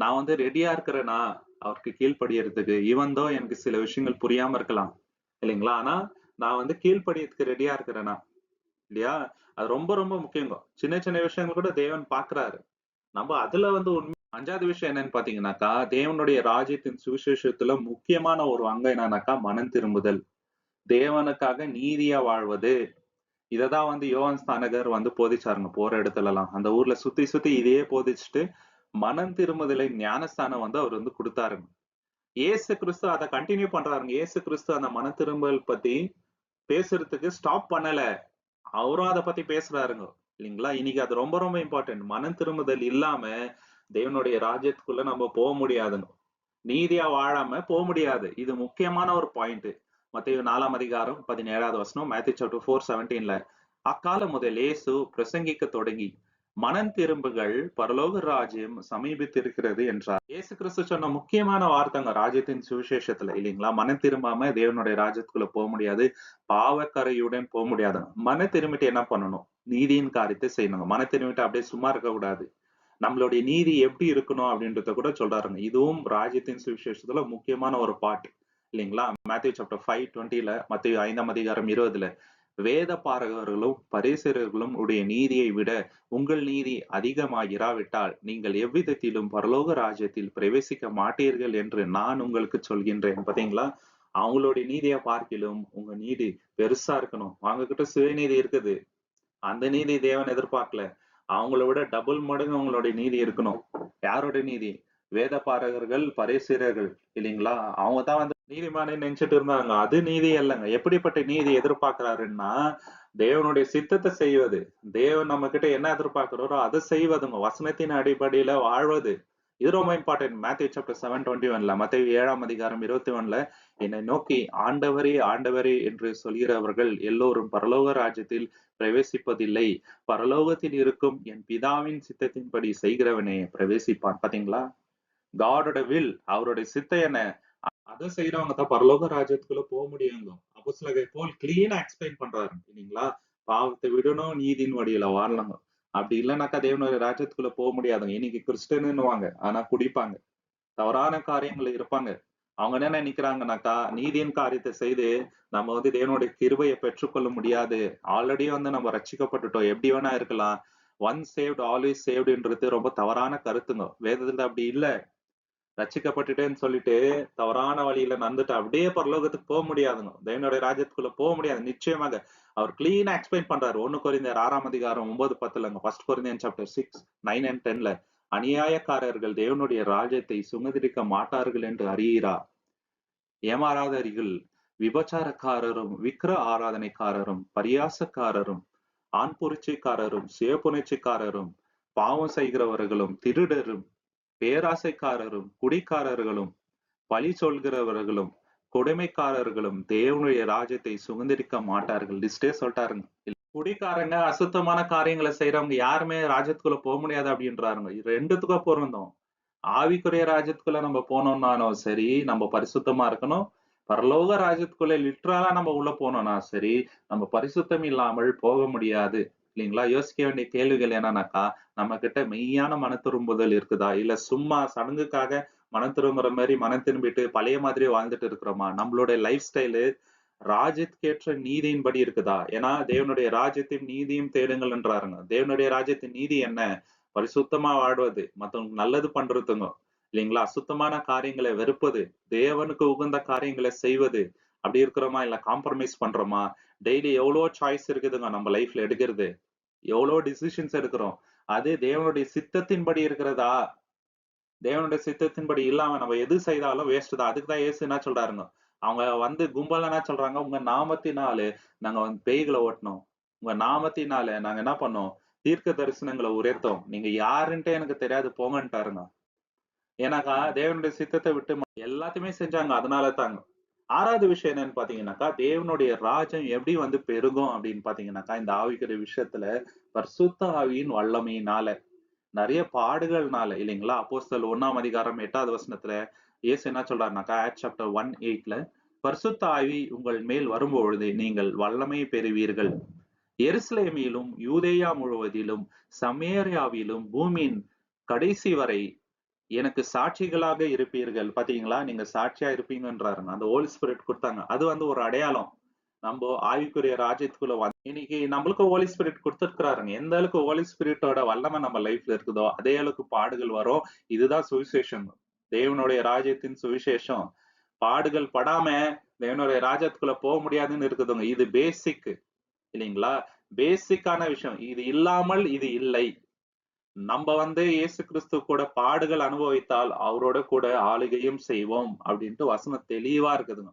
நான் வந்து ரெடியா இருக்கிறேனா அவருக்கு கீழ்ப்படியறதுக்கு. ஈவன் தோ எனக்கு சில விஷயங்கள் புரியாம இருக்கலாம். இல்லைங்களா? ஆனா நான் வந்து கீழ்ப்படியறதுக்கு ரெடியா இருக்கிறேனா? இல்லையா? அது ரொம்ப ரொம்ப முக்கியங்க. சின்ன சின்ன விஷயங்கள் கூட தேவன் பார்க்கிறாரு. நம்ம அதுல வந்து 5வது விஷயம் என்னன்னு பாத்தீங்கன்னாக்கா, தேவனுடைய ராஜ்யத்தின் சுவிசேஷத்துல முக்கியமான ஒரு அங்கம் என்னன்னாக்கா, மனம் திரும்புதல். தேவனுக்காக நீதியா வாழ்வது. இததான் வந்து யோவான் ஸ்நானகர் வந்து போதிச்சாருங்க போற இடத்துலலாம். அந்த ஊர்ல சுத்தி சுத்தி இதையே போதிச்சுட்டு, மனம் திரும்புதலை ஞானஸ்தானம் வந்து அவர் வந்து குடுத்தாருங்க. இயேசு கிறிஸ்து அத கன்டின்யூ பண்றாருங்க. இயேசு கிறிஸ்து அந்த மனம் திரும்பல் பத்தி பேசுறதுக்கு ஸ்டாப் பண்ணல. அவரும் அத பத்தி பேசுறாருங்க. இல்லைங்களா? இன்னைக்கு அது ரொம்ப ரொம்ப இம்பார்ட்டன்ட். மனம் திரும்புதல் இல்லாம தேவனுடைய ராஜ்யத்துக்குள்ள நம்ம முடியாதுங்க. நீதியா வாழாம முடியாது. இது முக்கியமான ஒரு பாயிண்ட். மத்தேயு 4ஆம் அதிகாரம் 17வது வசனம், மேத்யூ சாப்டர் 4:17ல அக்காலம் முதல் இயேசு பிரசங்கிக்கத் தொடங்கி, மனம் திரும்புங்கள், பரலோக ராஜ்யம் சமீபித்திருக்கிறது என்றார். இயேசு கிறிஸ்து சொன்ன முக்கியமான வார்த்தைங்க ராஜ்யத்தின் சுவிசேஷத்துல இல்லைங்களா? மனம் திரும்பாம தேவனுடைய ராஜ்யத்துக்குள்ள முடியாது. பாவக்கரையுடன் முடியாது. மனம் திரும்பிட்டு என்ன பண்ணணும்? நீதியின் காரியத்தை செய்யணுங்க. மனம் திரும்பிட்டு அப்படியே சும்மா இருக்க கூடாது. நம்மளுடைய நீதி எப்படி இருக்கணும் அப்படின்றத கூட சொல்றாருங்க. இதுவும் ராஜ்யத்தின் சுவிசேஷத்துல முக்கியமான ஒரு பார்ட் இல்லைங்களா? மேத்யூ சாப்டர் 5:20ல மத்தேயு 5ஆம் அதிகாரம் 20ல வேத பாரகர்களும் பரிசேயர்களும் உடைய நீதியை விட உங்கள் நீதி அதிகமாயிராவிட்டால் நீங்கள் எவ்விதத்திலும் பரலோக ராஜ்யத்தில் பிரவேசிக்க மாட்டீர்கள் என்று நான் உங்களுக்கு சொல்கின்றேன். பாத்தீங்களா? அவங்களுடைய நீதியை பார்க்கிலும் உங்க நீதி பெருசா இருக்கணும். அவங்க கிட்ட சுயநீதி இருக்குது. அந்த நீதி தேவன் எதிர்பார்க்கல. அவங்கள விட டபுள் மடங்கு அவங்களுடைய நீதி இருக்கணும். யாரோட நீதி? வேத பாரகர்கள், பரிசேயர்கள் இல்லைங்களா? அவங்க தான் வந்து நீதிமானே நினைச்சிட்டு இருந்தாங்க. அது நீதி அல்லங்க. எப்படிப்பட்ட நீதி எதிர்பார்க்கிறாருன்னா, தேவனுடைய சித்தத்தை செய்வது. தேவன் நம்ம கிட்ட என்ன எதிர்பார்க்கிறாரோ அதை செய்வதுங்க. வசனத்தின் அடிப்படையில வாழ்வது. இது ரொம்ப இம்பார்ட்டன்ட். மேத்யூ சாப்டர் 7:21ல மத்தேயு 7ஆம் அதிகாரம் 21ல என்னை நோக்கி ஆண்டவரே ஆண்டவரே என்று சொல்கிறவர்கள் எல்லோரும் பரலோக ராஜ்யத்தில் பிரவேசிப்பதில்லை. பரலோகத்தில் இருக்கும் என் பிதாவின் சித்தத்தின்படி செய்கிறவனே பிரவேசிப்பான். பாத்தீங்களா? காடோட வில் அவருடைய சித்தம் என்ன? அதை செய்யறவங்க தான் பரலோக ராஜ்யத்துக்குள்ள முடியுங்க. அப்போஸ்தலர் பவுல் கிளீனா எக்ஸ்பிளைன் பண்றாரு இல்லைங்களா? பாவத்தை விடணும், நீதியின் வழியில வாழணும். அப்படி இல்லைன்னாக்கா தேவனுடைய ராஜ்யத்துக்குள்ள முடியாதுங்க. இன்னைக்கு கிறிஸ்டியனுன்னுவாங்க. ஆனா குடிப்பாங்க. தவறான காரியங்கள் இருப்பாங்க. அவங்க என்ன நினைக்கிறாங்கன்னாக்கா, நீதியின் காரியத்தை செய்து நம்ம வந்து தேவனுடைய கிருபையை பெற்றுக்கொள்ள முடியாது. ஆல்ரெடி வந்து நம்ம ரட்சிக்கப்பட்டுட்டோம். எப்படி வேணா இருக்கலாம். ஒன்ஸ் சேவ்ட் ஆல்வேஸ் சேவ்டுன்றது ரொம்ப தவறான கருத்துங்க. வேதத்துல அப்படி இல்ல. ரட்சிக்கப்பட்டுட்டேன்னு சொல்லிட்டு தவறான வழியில நடந்துட்டு அப்படியே பரலோகத்துக்கு போக முடியாதுங்க. தேவனுடைய ராஜ்யத்துக்குள்ள போக முடியாது. நிச்சயமாக அவர் கிளீனா எக்ஸ்பிளைன் பண்றாரு. 1 கொரிந்தியர் 6ஆம் அதிகாரம் 9, 10லங்க. 1 கொரிந்தியன் சாப்டர் 6, 9 and 10ல அநியாயக்காரர்கள் தேவனுடைய ராஜ்யத்தை சுதந்தரிக்க மாட்டார்கள் என்று அறியீரா? ஏமாறாதவர்கள் விபச்சாரக்காரரும், விக்கிர ஆராதனைக்காரரும், பரியாசக்காரரும், ஆண் புரட்சிக்காரரும், சுய புணர்ச்சிக்காரரும், பாவம் செய்கிறவர்களும், திருடரும், பேராசைக்காரரும், குடிக்காரர்களும், பழி சொல்கிறவர்களும், கொடுமைக்காரர்களும் தேவனுடைய ராஜ்யத்தை சுதந்திரிக்க மாட்டார்கள். லிஸ்டே சொல்லிட்டாருங்க. குடிக்காரங்க, அசுத்தமான காரியங்களை செய்யறவங்க யாருமே ராஜ்யத்துக்குள்ள போக முடியாது அப்படின்றாருங்க. இது ரெண்டுத்துக்கும் பொருந்தும். ஆவிக்குரிய ராஜ்யத்துக்குள்ள நம்ம போனோம்னாலும் சரி, நம்ம பரிசுத்தமா இருக்கணும். பரலோக ராஜ்யத்துக்குள்ள லிட்டரலா நம்ம உள்ள போனோம்னா சரி, நம்ம பரிசுத்தம் இல்லாமல் போக முடியாது. இல்லைங்களா? யோசிக்க வேண்டிய கேள்விகள் என்னன்னாக்கா, நம்ம கிட்ட மெய்யான மன திரும்புதல் இருக்குதா? இல்ல சும்மா சடங்குக்காக மனம் திரும்புற மாதிரி மனம் திரும்பிட்டு பழைய மாதிரி வாழ்ந்துட்டு இருக்கிறோமா? நம்மளுடைய லைஃப் ஸ்டைலு ராஜ்யத்துக்கேற்ற நீதியின்படி இருக்குதா? ஏன்னா தேவனுடைய ராஜ்யத்தையும் நீதியும் தேடுங்கள் என்றாருங்க. தேவனுடைய ராஜ்யத்தின் நீதி என்ன? பரிசுத்தமா வாழ்வது, மத்தவங்களுக்கு நல்லது பண்றதுங்க. இல்லைங்களா? அசுத்தமான காரியங்களை வெறுப்பது, தேவனுக்கு உகந்த காரியங்களை செய்வது. அப்படி இருக்கிறோமா? இல்ல காம்ப்ரமைஸ் பண்றோமா? டெய்லி எவ்வளோ சாய்ஸ் இருக்குதுங்க நம்ம லைஃப்ல எடுக்கிறது. எவ்வளோ டிசிஷன்ஸ் எடுக்கிறோம். அது தேவனுடைய சித்தத்தின்படி இருக்கிறதா? தேவனுடைய சித்தத்தின்படி இல்லாம நம்ம எது செய்தாலும் வேஸ்ட் தான். அதுக்கு தான் இயேசு என்ன சொல்றாருங்க, அவங்க வந்து கும்பலா என்ன சொல்றாங்க, உங்க நாமத்தினாலே நாங்க வந்து பேய்களை ஓட்டினோம். உங்க நாமத்தினால நாங்க என்ன பண்ணோம், தீர்க்க தரிசனங்களை உரைத்தோம். நீங்க யாருன்ட்டு எனக்கு தெரியாது போங்கன்ட்டாருங்க. ஏன்னாக்கா தேவனுடைய சித்தத்தை விட்டு எல்லாத்தையுமே செஞ்சாங்க. அதனால தாங்க. 6வது விஷயம் என்னன்னு பாத்தீங்கன்னாக்கா, தேவனுடைய ராஜ்யம் எப்படி வந்து பெருகும் அப்படின்னு பாத்தீங்கன்னாக்கா, இந்த ஆவிக்குரிய விஷயத்துல பரிசுத்த ஆவியின் வல்லமையினால, நிறைய பாடுகள்னால இல்லைங்களா? அப்போஸ்தலர் 1ஆம் அதிகாரம் 8வது வசனத்துல இயேசு என்ன சொல்றாருனாக்கா, ஆக்ட்ஸ் சாப்டர் 1:8ல பரிசுத்த ஆவி உங்கள் மேல் வரும்பொழுது நீங்கள் வல்லமை பெறுவீர்கள். எருசலேமிலும், யூதேயா முழுவதிலும், சமேரியாவிலும், பூமியின் கடைசி வரை எனக்கு சாட்சிகளாக இருப்பீர்கள். பாத்தீங்களா? நீங்க சாட்சியா இருப்பீங்கன்றாருங்க. அந்த ஹோலி ஸ்பிரிட் குடுத்தாங்க. அது வந்து ஒரு அடையாளம். நம்ப ஆவிக்குரிய ராஜ்யத்துக்குள்ள இன்னைக்கு நம்மளுக்கு ஹோலி ஸ்பிரிட் குடுத்திருக்கிறாருங்க. எந்த அளவுக்கு ஹோலி ஸ்பிரிட்டோட வல்லமை நம்ம லைஃப்ல இருக்குதோ, அதே அளவுக்கு பாடுகள் வரும். இதுதான் சுவிசேஷம். தேவனுடைய ராஜ்யத்தின் சுவிசேஷம். பாடுகள் படாம தேவனுடைய ராஜ்யத்துக்குள்ள போக முடியாதுன்னு இருக்குதுங்க. இது பேசிக் இல்லைங்களா? பேசிக்கான விஷயம். இது இல்லாமல் இது இல்லை. நம்ம வந்து இயேசு கிறிஸ்து கூட பாடுகள் அனுபவித்தால் அவரோட கூட ஆளுகையும் செய்வோம் அப்படின்ட்டு வசனம் தெளிவா இருக்குதுங்க.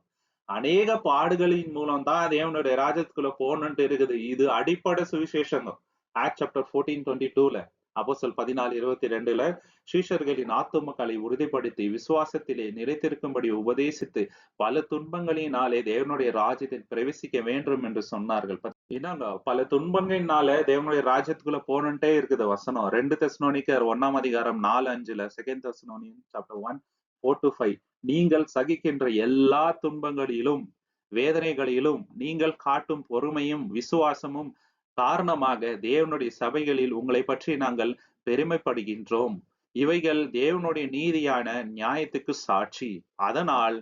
அநேக பாடுகளின் மூலம் தான் தேவனுடைய ராஜ்யத்துக்குள்ள போகணும்ட்டு இருக்குது. இது அடிப்படை சுவிசேஷங்க. ஆக்ட் சாப்டர் 14:22ல அப்போஸ்தலர் 14:22ல சீஷர்களின் ஆத்துமக்களை உறுதிப்படுத்தி விசுவாசத்திலே நிலைத்திருக்கும்படி உபதேசித்து பல துன்பங்களினாலே தேவனுடைய ராஜ்யத்தில் பிரவேசிக்க வேண்டும் என்று சொன்னார்கள். என்னங்க பல துன்பங்களினால தேவனுடைய ராஜ்யத்துக்குள்ள போகணுன்ட்டே இருக்குது வசனம். 2 தெசலோனிக்கர் 1ஆம் அதிகாரம் 4, 5ல 2 தெசலோனியன் சாப்டர் 1, 4-5 நீங்கள் சகிக்கின்ற எல்லா துன்பங்களிலும் வேதனைகளிலும் நீங்கள் காட்டும் பொறுமையும் விசுவாசமும் காரணமாக தேவனுடைய சபைகளில் உங்களை பற்றி நாங்கள் பெருமைப்படுகின்றோம். இவைகள் தேவனுடைய நீதியான நியாயத்துக்கு சாட்சி. அதனால்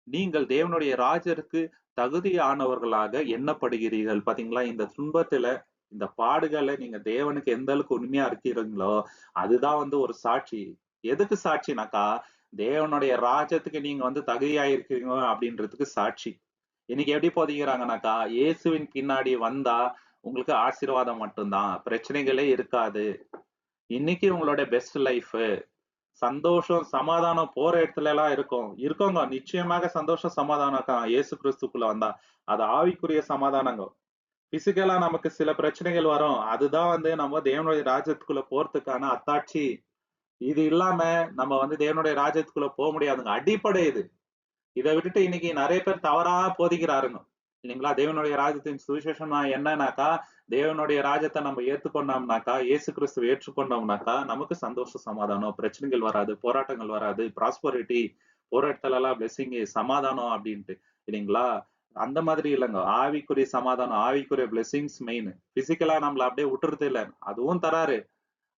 நீங்கள் தேவனுடைய ராஜருக்கு தகுதியானவர்களாக எண்ணப்படுகிறீர்கள். பாத்தீங்களா? இந்த துன்பத்துல இந்த பாடுகளை நீங்க தேவனுக்கு எந்த அளவுக்கு உண்மையா இருக்கிறீங்களோ அதுதான் வந்து ஒரு சாட்சி. எதுக்கு சாட்சினாக்கா தேவனுடைய ராஜ்யத்துக்கு நீங்க வந்து தகுதியாயிருக்கீங்க அப்படின்றதுக்கு சாட்சி. இன்னைக்கு எப்படி போதிக்கிறாங்கனாக்கா, இயேசுவின் பின்னாடி வந்தா உங்களுக்கு ஆசீர்வாதம் மட்டும்தான், பிரச்சனைகளே இருக்காது. இன்னைக்கு உங்களோட பெஸ்ட் லைஃப் சந்தோஷம், சமாதானம் போற இடத்துல எல்லாம் இருக்கும். இருக்கோங்க. நிச்சயமாக சந்தோஷம், சமாதானம் இயேசு கிறிஸ்துக்குள்ள வந்தா. அது ஆவிக்குரிய சமாதானங்க. பிசிக்கலா நமக்கு சில பிரச்சனைகள் வரும். அதுதான் வந்து நம்ம தேவனுடைய ராஜ்யத்துக்குள்ள போறதுக்கான அத்தாட்சி. இது இல்லாம நம்ம வந்து தேவனுடைய ராஜ்யத்துக்குள்ள போக முடியாதுங்க. அடிப்படை இது. இதை விட்டுட்டு இன்னைக்கு நிறைய பேர் தவறா போதிக்கிறாருங்க. இல்லைங்களா? தேவனுடைய ராஜ்யத்தின் சுவிசேஷம்னா என்னன்னாக்கா, தேவனுடைய ராஜ்யத்தை நம்ம ஏத்துக்கொண்டோம்னாக்கா, இயேசு கிறிஸ்துவை ஏற்றுக்கொண்டோம்னாக்கா, நமக்கு சந்தோஷம், சமாதானம், பிரச்சனைகள் வராது, போராட்டங்கள் வராது, ப்ராஸ்பரிட்டி, போற இடத்துல எல்லாம் பிளெஸிங், சமாதானம் அப்படின்ட்டு. இல்லைங்களா? அந்த மாதிரி இல்லைங்க. ஆவிக்குரிய சமாதானம், ஆவிக்குரிய பிளெஸிங்ஸ் மெயின். பிசிக்கலா நம்மள அப்படியே விட்டுறது இல்லை. அதுவும் தராரு.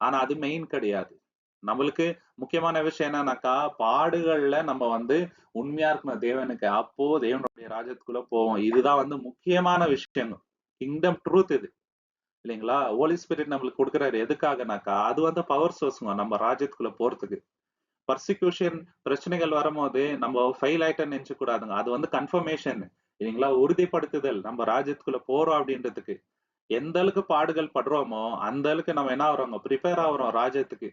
ஆனா அது மெயின் கிடையாது. நம்மளுக்கு முக்கியமான விஷயம் என்னன்னாக்கா, பாடுகள்ல நம்ம வந்து உண்மையா இருக்கணும் தேவனுக்கு. அப்போ தேவனுடைய ராஜ்யத்துக்குள்ள போவோம். இதுதான் வந்து முக்கியமான விஷயம். கிங்டம் ட்ரூத் இது. இல்லைங்களா? ஹோலி ஸ்பிரிட் நம்மளுக்கு கொடுக்குறாரு. எதுக்காகனாக்கா, அது வந்து பவர் சோர்ஸ்ங்க நம்ம ராஜ்யத்துக்குள்ள போறதுக்கு. பர்சிக்யூஷன் பிரச்சனைகள் வரும்போது நம்ம ஃபெயில் ஆயிட்டோம்னு நினைச்சு கூடாதுங்க. அது வந்து கன்ஃபர்மேஷன் இல்லைங்களா? உறுதிப்படுத்துதல் நம்ம ராஜ்யத்துக்குள்ள போறோம் அப்படின்றதுக்கு. எந்த அளவுக்கு பாடுகள் படுறோமோ, அந்த அளவுக்கு நம்ம என்ன ஆகுறோங்க பிரிப்பேர் ஆகுறோம் ராஜ்யத்துக்கு.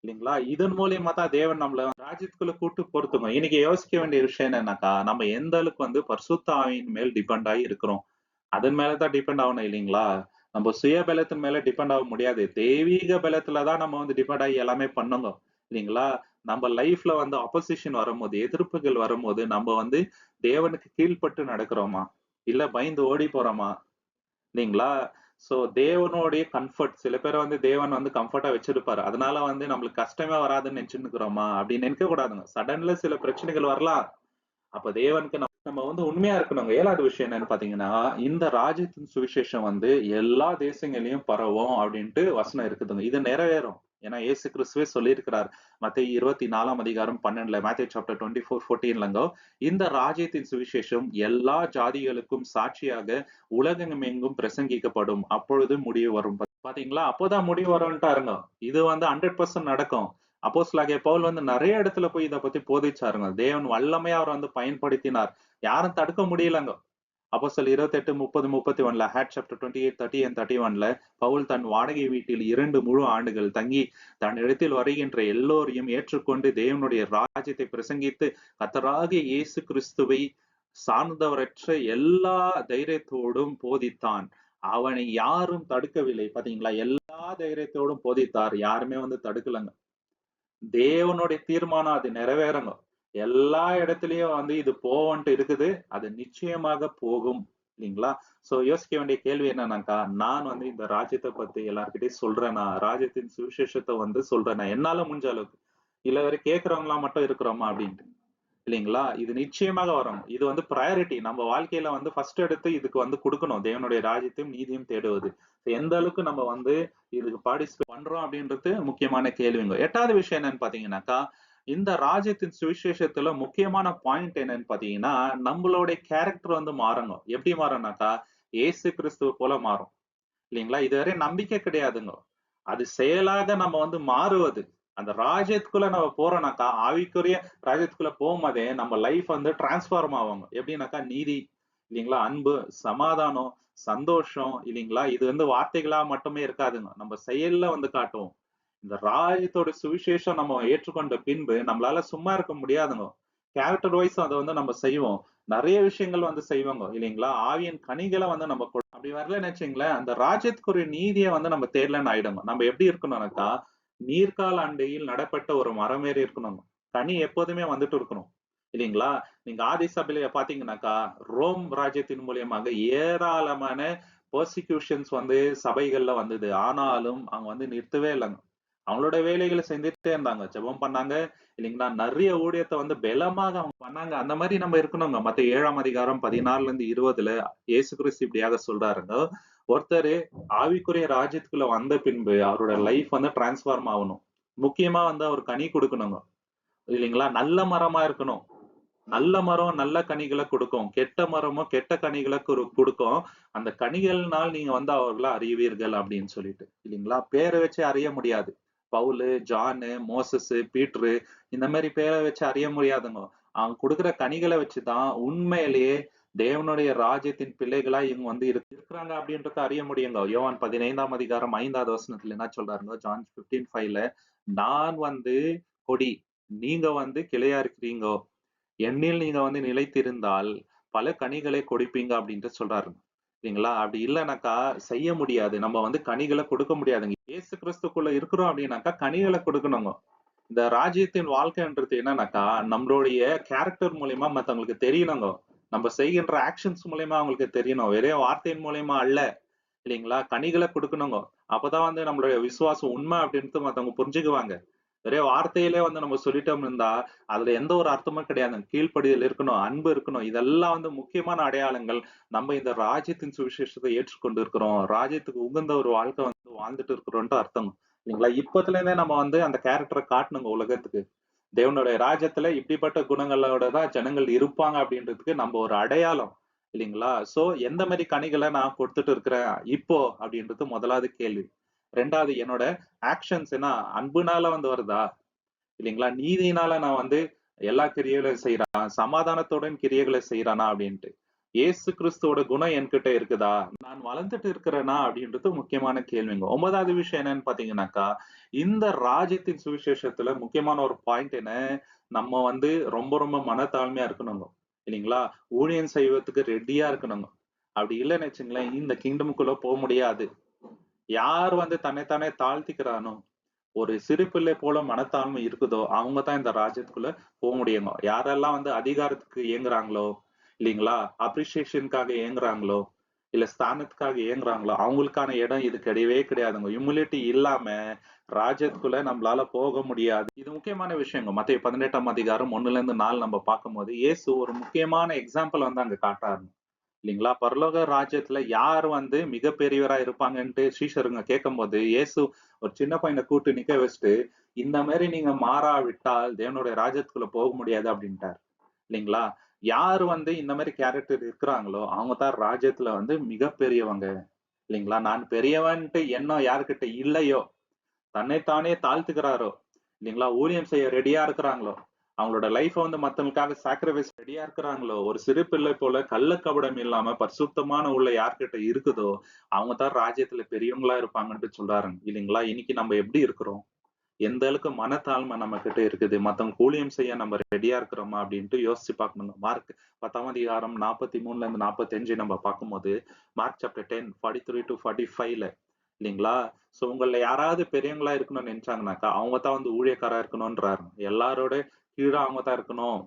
இல்லைங்களா? இதன் மூலியமா தான் தேவன் நம்மள ராஜ்யத்துக்குள்ள கூட்டு போறதுங்க. இன்னைக்கு யோசிக்க வேண்டிய விஷயம் என்னன்னாக்கா, நம்ம எந்த அளவுக்கு வந்து பரிசுத்த ஆவியின் மேல் டிபெண்ட் ஆகி இருக்கிறோம். அதன் மேல தான் டிபெண்ட் ஆகணும் இல்லைங்களா? நம்ம சுய பலத்தின் மேல டிபெண்ட் ஆக முடியாது. தெய்வீக பலத்துல தான் நம்ம வந்து டிபெண்ட் ஆகி எல்லாமே பண்ணணும். இல்லைங்களா? நம்ம லைஃப்ல வந்து ஆப்போசிஷன் வரும்போது, எதிர்ப்புகள் வரும்போது, நம்ம வந்து தேவனுக்கு கீழ்ப்பட்டு நடக்கிறோமா? இல்ல பயந்து ஓடி போறோமா? இல்லைங்களா? சோ தேவனுடைய கம்ஃபர்ட் சில பேர் வந்து தேவன் வந்து கம்ஃபர்ட்டா வச்சிருப்பாரு. அதனால வந்து நம்மளுக்கு கஷ்டமே வராதுன்னு நினைச்சுட்டு இருக்கிறோமா? அப்படி நினைக்க கூடாதுங்க. சடன்ல சில பிரச்சனைகள் வரலாம். அப்ப தேவனுக்கு நம்ம வந்து உண்மையா இருக்கணுங்க. 7வது விஷயம் என்னன்னு பார்த்தீங்கன்னா, இந்த ராஜ்யத்தின் சுவிசேஷம் வந்து எல்லா தேசங்கள்லயும் பரவும் அப்படின்ட்டு வசனம் இருக்குதுங்க. இது நிறைவேறும். ஏன்னா இயேசு கிறிஸ்துவே சொல்லியிருக்கிறார். மத்தேயு 24ஆம் அதிகாரம் 12ல மேத்யூ சாப்டர் 24:14லங்க இந்த ராஜ்யத்தின் சுவிசேஷம் எல்லா ஜாதிகளுக்கும் சாட்சியாக உலகமெங்கும் பிரசங்கிக்கப்படும். அப்பொழுது முடிவு வரும். பாத்தீங்களா? அப்போதான் முடிவு வரும்ட்டாருங்க. இது வந்து 100% நடக்கும். அப்போஸ்தலனாகிய பவுல் வந்து நெறைய இடத்துல போய் இத பத்தி போதிச்சாருங்க. தேவன் வல்லமையா அவர வந்து பயன்படுத்தினார். யாரும் தடுக்க முடியலங்க. அப்போஸ்தலர் 28, 30, 31ல ஆக்ட்ஸ் சாப்டர் 28, 30 and 31ல பவுல் தன் வாடகை வீட்டில் 2 முழு ஆண்டுகள் தங்கி தன்னிடத்தில் வருகின்ற எல்லோரையும் ஏற்றுக்கொண்டு தேவனுடைய ராஜ்யத்தை பிரசங்கித்து கர்த்தராகிய இயேசு கிறிஸ்துவை சார்ந்தவரற்ற எல்லா தைரியத்தோடும் போதித்தான். அவனை யாரும் தடுக்கவில்லை. பாத்தீங்களா? எல்லா தைரியத்தோடும் போதித்தார். யாருமே வந்து தடுக்கலங்க. தேவனுடைய தீர்மானம் அது நிறைவேறணும். எல்லா இடத்துலயும் வந்து இது போவன்ட்டு இருக்குது. அது நிச்சயமாக போகும். இல்லீங்களா? சோ யோசிக்க வேண்டிய கேள்வி என்னன்னாக்கா, நான் வந்து இந்த ராஜ்யத்த பத்தி எல்லார்கிட்டயும் சொல்றேனா? ராஜ்யத்தின் சுவிசேஷத்த வந்து சொல்றேனா? என்னால முடிஞ்ச அளவுக்கு. இல்ல வெறும் கேட்கிறவங்களா மட்டும் இருக்கிறோமா? அப்படின்ட்டு. இல்லீங்களா? இது நிச்சயமாக வரும். இது வந்து பிரையாரிட்டி. நம்ம வாழ்க்கையில வந்து ஃபர்ஸ்ட் எடுத்து இதுக்கு வந்து குடுக்கணும். தேவனுடைய ராஜ்யத்தையும், நீதியும் தேடுவது. எந்த அளவுக்கு நம்ம வந்து இதுக்கு பார்ட்டிசிபேட் பண்றோம் அப்படின்றது முக்கியமான கேள்விங்க. 8வது விஷயம் என்னன்னு பார்த்தீங்கன்னாக்கா, இந்த ராஜ்யத்தின் சுவிசேஷத்துல முக்கியமான பாயிண்ட் என்னன்னு பார்த்தீங்கன்னா, நம்மளுடைய கேரக்டர் வந்து மாறணும். எப்படி மாறும்னாக்கா, இயேசு கிறிஸ்துவ போல மாறும். இல்லீங்களா? இதுவரை நம்பிக்கை கிடையாதுங்க. அது செயலாக நம்ம வந்து மாறுவது. அந்த ராஜ்யத்துக்குள்ள நம்ம போறோம்னாக்கா, ஆவிக்குரிய ராஜ்யத்துக்குள்ள போகும்போதே நம்ம லைஃப் வந்து டிரான்ஸ்ஃபார்ம் ஆவாங்க. எப்படின்னாக்கா நீதி, இல்லீங்களா? அன்பு, சமாதானம், சந்தோஷம் இல்லீங்களா? இது வந்து வார்த்தைகளா மட்டுமே இருக்காதுங்க. நம்ம செயல்ல வந்து காட்டுவோம். இந்த ராஜ்யத்தோட சுவிசேஷம் நம்ம ஏற்றுக்கொண்ட பின்பு நம்மளால சும்மா இருக்க முடியாதுங்க. கேரக்டர் வைஸ் அத வந்து நம்ம செய்வோம். நெறைய விஷயங்கள் வந்து செய்வோங்க இல்லீங்களா? ஆவியின் கனிகள வந்து நம்ம அப்படி வரலன்னு வச்சுங்களேன், அந்த ராஜ்யத்துக்கு ஒரு நீதிய வந்து நம்ம தேடலன்னு ஆயிடுங்க. நம்ம எப்படி இருக்கணும்னாக்கா, நீர்க்கால் அண்டையில் நடப்பட்ட ஒரு மரம் மாரி இருக்கணுங்க. கனி எப்போதுமே வந்துட்டு இருக்கணும். இல்லீங்களா? நீங்க ஆதி சபையில பார்த்தீங்கன்னாக்கா, ரோம் ராஜ்யத்தின் மூலியமாக ஏராளமான பெர்சிக்யூஷன்ஸ் வந்து சபைகள்ல வந்தது. ஆனாலும் அவங்க வந்து நிறுத்தவே இல்லங்க. அவங்களோட வேலைகள செஞ்சுட்டே இருந்தாங்க. ஜெபம் பண்ணாங்க. இல்லைங்களா? நெறைய ஊழியத்த வந்து பெலமாக அவங்க பண்ணாங்க. அந்த மாரி நம்ம இருக்கணுங்க. மத்தேயு 7ஆம் அதிகாரம் 16ல இருந்து 20ல இயேசு கிறிஸ்து இப்படியாக சொல்றாருங்க. ஒருத்தரு ஆவிக்குரிய ராஜ்யத்துக்குள்ள வந்த பின்பு அவரோட லைஃப் வந்து டிரான்ஸ்ஃபார்ம் ஆவணும். முக்கியமா வந்து அவர் கனி குடுக்கணுங்க. இல்லைங்களா? நல்ல மரமா இருக்கணும். நல்ல மரம் நல்ல கனிகள குடுக்கும். கெட்ட மரமும் கெட்ட கனிகள குடுக்கும். அந்த கனிகள்னால் நீங்க வந்து அவர்கள அறிவீர்கள் அப்படின்னு சொல்லிட்டு. இல்லீங்களா? பேர வச்சு அறிய முடியாது. பவுலு, ஜானு, மோசஸு, பீட்ரு இந்த மாரி பேர வச்சு அறிய முடியாதுங்க. அவங்க குடுக்குற கனிகள வச்சு தான் உண்மையிலேயே தேவனுடைய ராஜ்யத்தின் பிள்ளைகளா இவங்க வந்து இருக்கிறாங்க அப்படின்றத அறிய முடியுங்க. யோவான் 15ஆம் அதிகாரம் 5வது வசனத்துல என்ன சொல்றாருங்க? ஜான் 15:5ல நான் வந்து கொடி, நீங்க வந்து கிளையா இருக்கிறீங்கோ. என்னில் நீங்க வந்து நிலைத்திருந்தால் பல கனிகளை கொடுப்பீங்க அப்படின்ட்டு சொல்றாரு. இல்லைங்களா? அப்படி இல்லனாக்கா செய்ய முடியாது. நம்ம வந்து கனிகள கொடுக்க முடியாதுங்க. இயேசு கிறிஸ்துக்குள்ள இருக்கிறோம் அப்படின்னாக்கா கனிகள கொடுக்கணுங்க. இந்த ராஜ்யத்தின் வாழ்க்கைன்றது என்னன்னாக்கா, நம்மளுடைய கேரக்டர் மூலியமா மத்தவங்களுக்கு தெரியணுங்க. நம்ம செய்கின்ற ஆக்ஷன்ஸ் மூலியமா அவங்களுக்கு தெரியணும். வெறும் வார்த்தையின் மூலியமா அல்ல. இல்லைங்களா? கனிகள குடுக்கணுங்க. அப்பதான் வந்து நம்மளுடைய விசுவாசம் உண்மை அப்படின்ட்டு மத்தவங்க புரிஞ்சுக்குவாங்க. ஒரே வார்த்தையிலே வந்து நம்ம சொல்லிட்டோம் இருந்தா, அதுல எந்த ஒரு அர்த்தமும் கிடையாதுங்க. கீழ்ப்படிதல் இருக்கணும், அன்பு இருக்கணும். இதெல்லாம் வந்து முக்கியமான அடையாளங்கள். நம்ம இந்த ராஜ்யத்தின் சுவிசேஷத்தை ஏற்றுக்கொண்டு இருக்கிறோம். ராஜ்யத்துக்கு உகந்த ஒரு வாழ்க்கை வந்து வாழ்ந்துட்டு இருக்கிறோம்ன்ட்டு அர்த்தம். இல்லைங்களா? இப்பத்துல இருந்தே நம்ம வந்து அந்த கேரக்டர காட்டணுங்க உலகத்துக்கு. தேவனுடைய ராஜ்யத்துல இப்படிப்பட்ட குணங்களோட தான் ஜனங்கள் இருப்பாங்க அப்படின்றதுக்கு நம்ம ஒரு அடையாளம். இல்லைங்களா? சோ எந்த மாரி கனிகள நான் கொடுத்துட்டு இருக்கிறேன் இப்போ அப்படின்றது முதலாவது கேள்வி. 2வது என்னோட ஆக்ஷன்ஸ் என்ன அன்புனால வந்து வருதா? இல்லைங்களா? நீதியினால நான் வந்து எல்லா கிரியைகளையும் செய்றான், சமாதானத்துடன் கிரியைகளை செய்றானா அப்படின்ட்டு. இயேசு கிறிஸ்துவோட குணம் என்கிட்ட இருக்குதா? நான் வளர்ந்துட்டு இருக்கிறேனா? அப்படின்றது முக்கியமான கேள்விங்க. 9வது விஷயம் என்னன்னு பார்த்தீங்கன்னாக்கா, இந்த ராஜ்யத்தின் சுவிசேஷத்துல முக்கியமான ஒரு பாயிண்ட் என்ன, நம்ம வந்து ரொம்ப ரொம்ப மனத்தாழ்மையா இருக்கணுங்க. இல்லைங்களா? ஊழியம் செய்வதற்கு ரெடியா இருக்கணுங்க. அப்படி இல்லன்னு வச்சுங்களேன், இந்த கிங்டம்க்குள்ள முடியாது. யார் வந்து தன்னைத்தானே தாழ்த்திக்கிறானோ, ஒரு சிறு பிள்ளை போல மனத்தாழ்மை இருக்குதோ, அவங்க தான் இந்த ராஜ்யத்துக்குள்ள முடியுங்க. யாரெல்லாம் வந்து அதிகாரத்துக்கு ஏங்குறாங்களோ, இல்லீங்களா? அப்ரிசியேஷன்க்காக ஏங்குறாங்களோ, இல்ல ஸ்தானத்துக்காக ஏங்குறாங்களோ, அவங்களுக்கான இடம் இது கிடையவே கிடையாதுங்க. ஹியூமிலிட்டி இல்லாம ராஜ்யத்துக்குள்ள நம்மளால போக முடியாது. இது முக்கியமான விஷயங்க. மத்தேயு 18ஆம் அதிகாரம் 1ல இருந்து 4 நம்ம பார்க்கும்போது, இயேசு ஒரு முக்கியமான எக்ஸாம்பிள் வந்து அங்க காட்டுறாருங்க. இல்லீங்களா? பரலோக ராஜ்யத்துல யார் வந்து மிக பெரியவரா இருப்பாங்கன்ட்டு சீஷருங்க கேட்கும்போது, இயேசு ஒரு சின்ன பையன கூட்டு நிக்க வச்சுட்டு, "இந்த மாரி நீங்க மாறாவிட்டால் தேவனுடைய ராஜ்யத்துக்குள்ள போக முடியாது" அப்படின்ட்டார். இல்லீங்களா? யார் வந்து இந்த மாரி கேரக்டர் இருக்கிறாங்களோ, அவங்க தான் ராஜ்யத்துல வந்து மிக பெரியவங்க. இல்லீங்களா? நான் பெரியவன்ட்டு எண்ணம் யார்கிட்ட இல்லையோ, தன்னைத்தானே தாழ்த்துகிறாரோ, இல்லீங்களா? ஊழியம் செய்ய ரெடியா இருக்கிறாங்களோ, அவங்களோட லைஃப வந்து மத்தவங்களுக்காக சாக்ரிஃபைஸ் ரெடியா இருக்கிறாங்களோ, ஒரு சிறு பிள்ளை போல கள்ளக்கபடம் இல்லாம பரிசுத்தமான உள்ள யார்கிட்ட இருக்குதோ, அவங்க தான் ராஜ்யத்துல பெரியவங்களா இருப்பாங்கன்ட்டு சொல்றாருங்க. இல்லீங்களா? இன்னைக்கு நம்ம எப்படி இருக்கிறோம்? எந்த அளவுக்கு மனத்தாழ்மை நம்ம கிட்ட இருக்குது? மத்தவங்களுக்கு ஊழியம் செய்ய நம்ம ரெடியா இருக்கிறோமா? அப்படின்ட்டு யோசிச்சு பார்க்கணுங்க. மார்க் 10ஆம் அதிகாரம் 43ல இருந்து 45 நம்ம பார்க்கும்போது, மார்க் சாப்டர் 10 43-45ல இல்லீங்களா? சோ உங்கள்ல யாராவது பெரியவங்களா இருக்கணும்னு நெனச்சாங்கனாக்கா, அவங்க தான் வந்து ஊழியக்காரா இருக்கணும்ன்றாரு. எல்லாரோட கீழ அவங்க தான் இருக்கணும்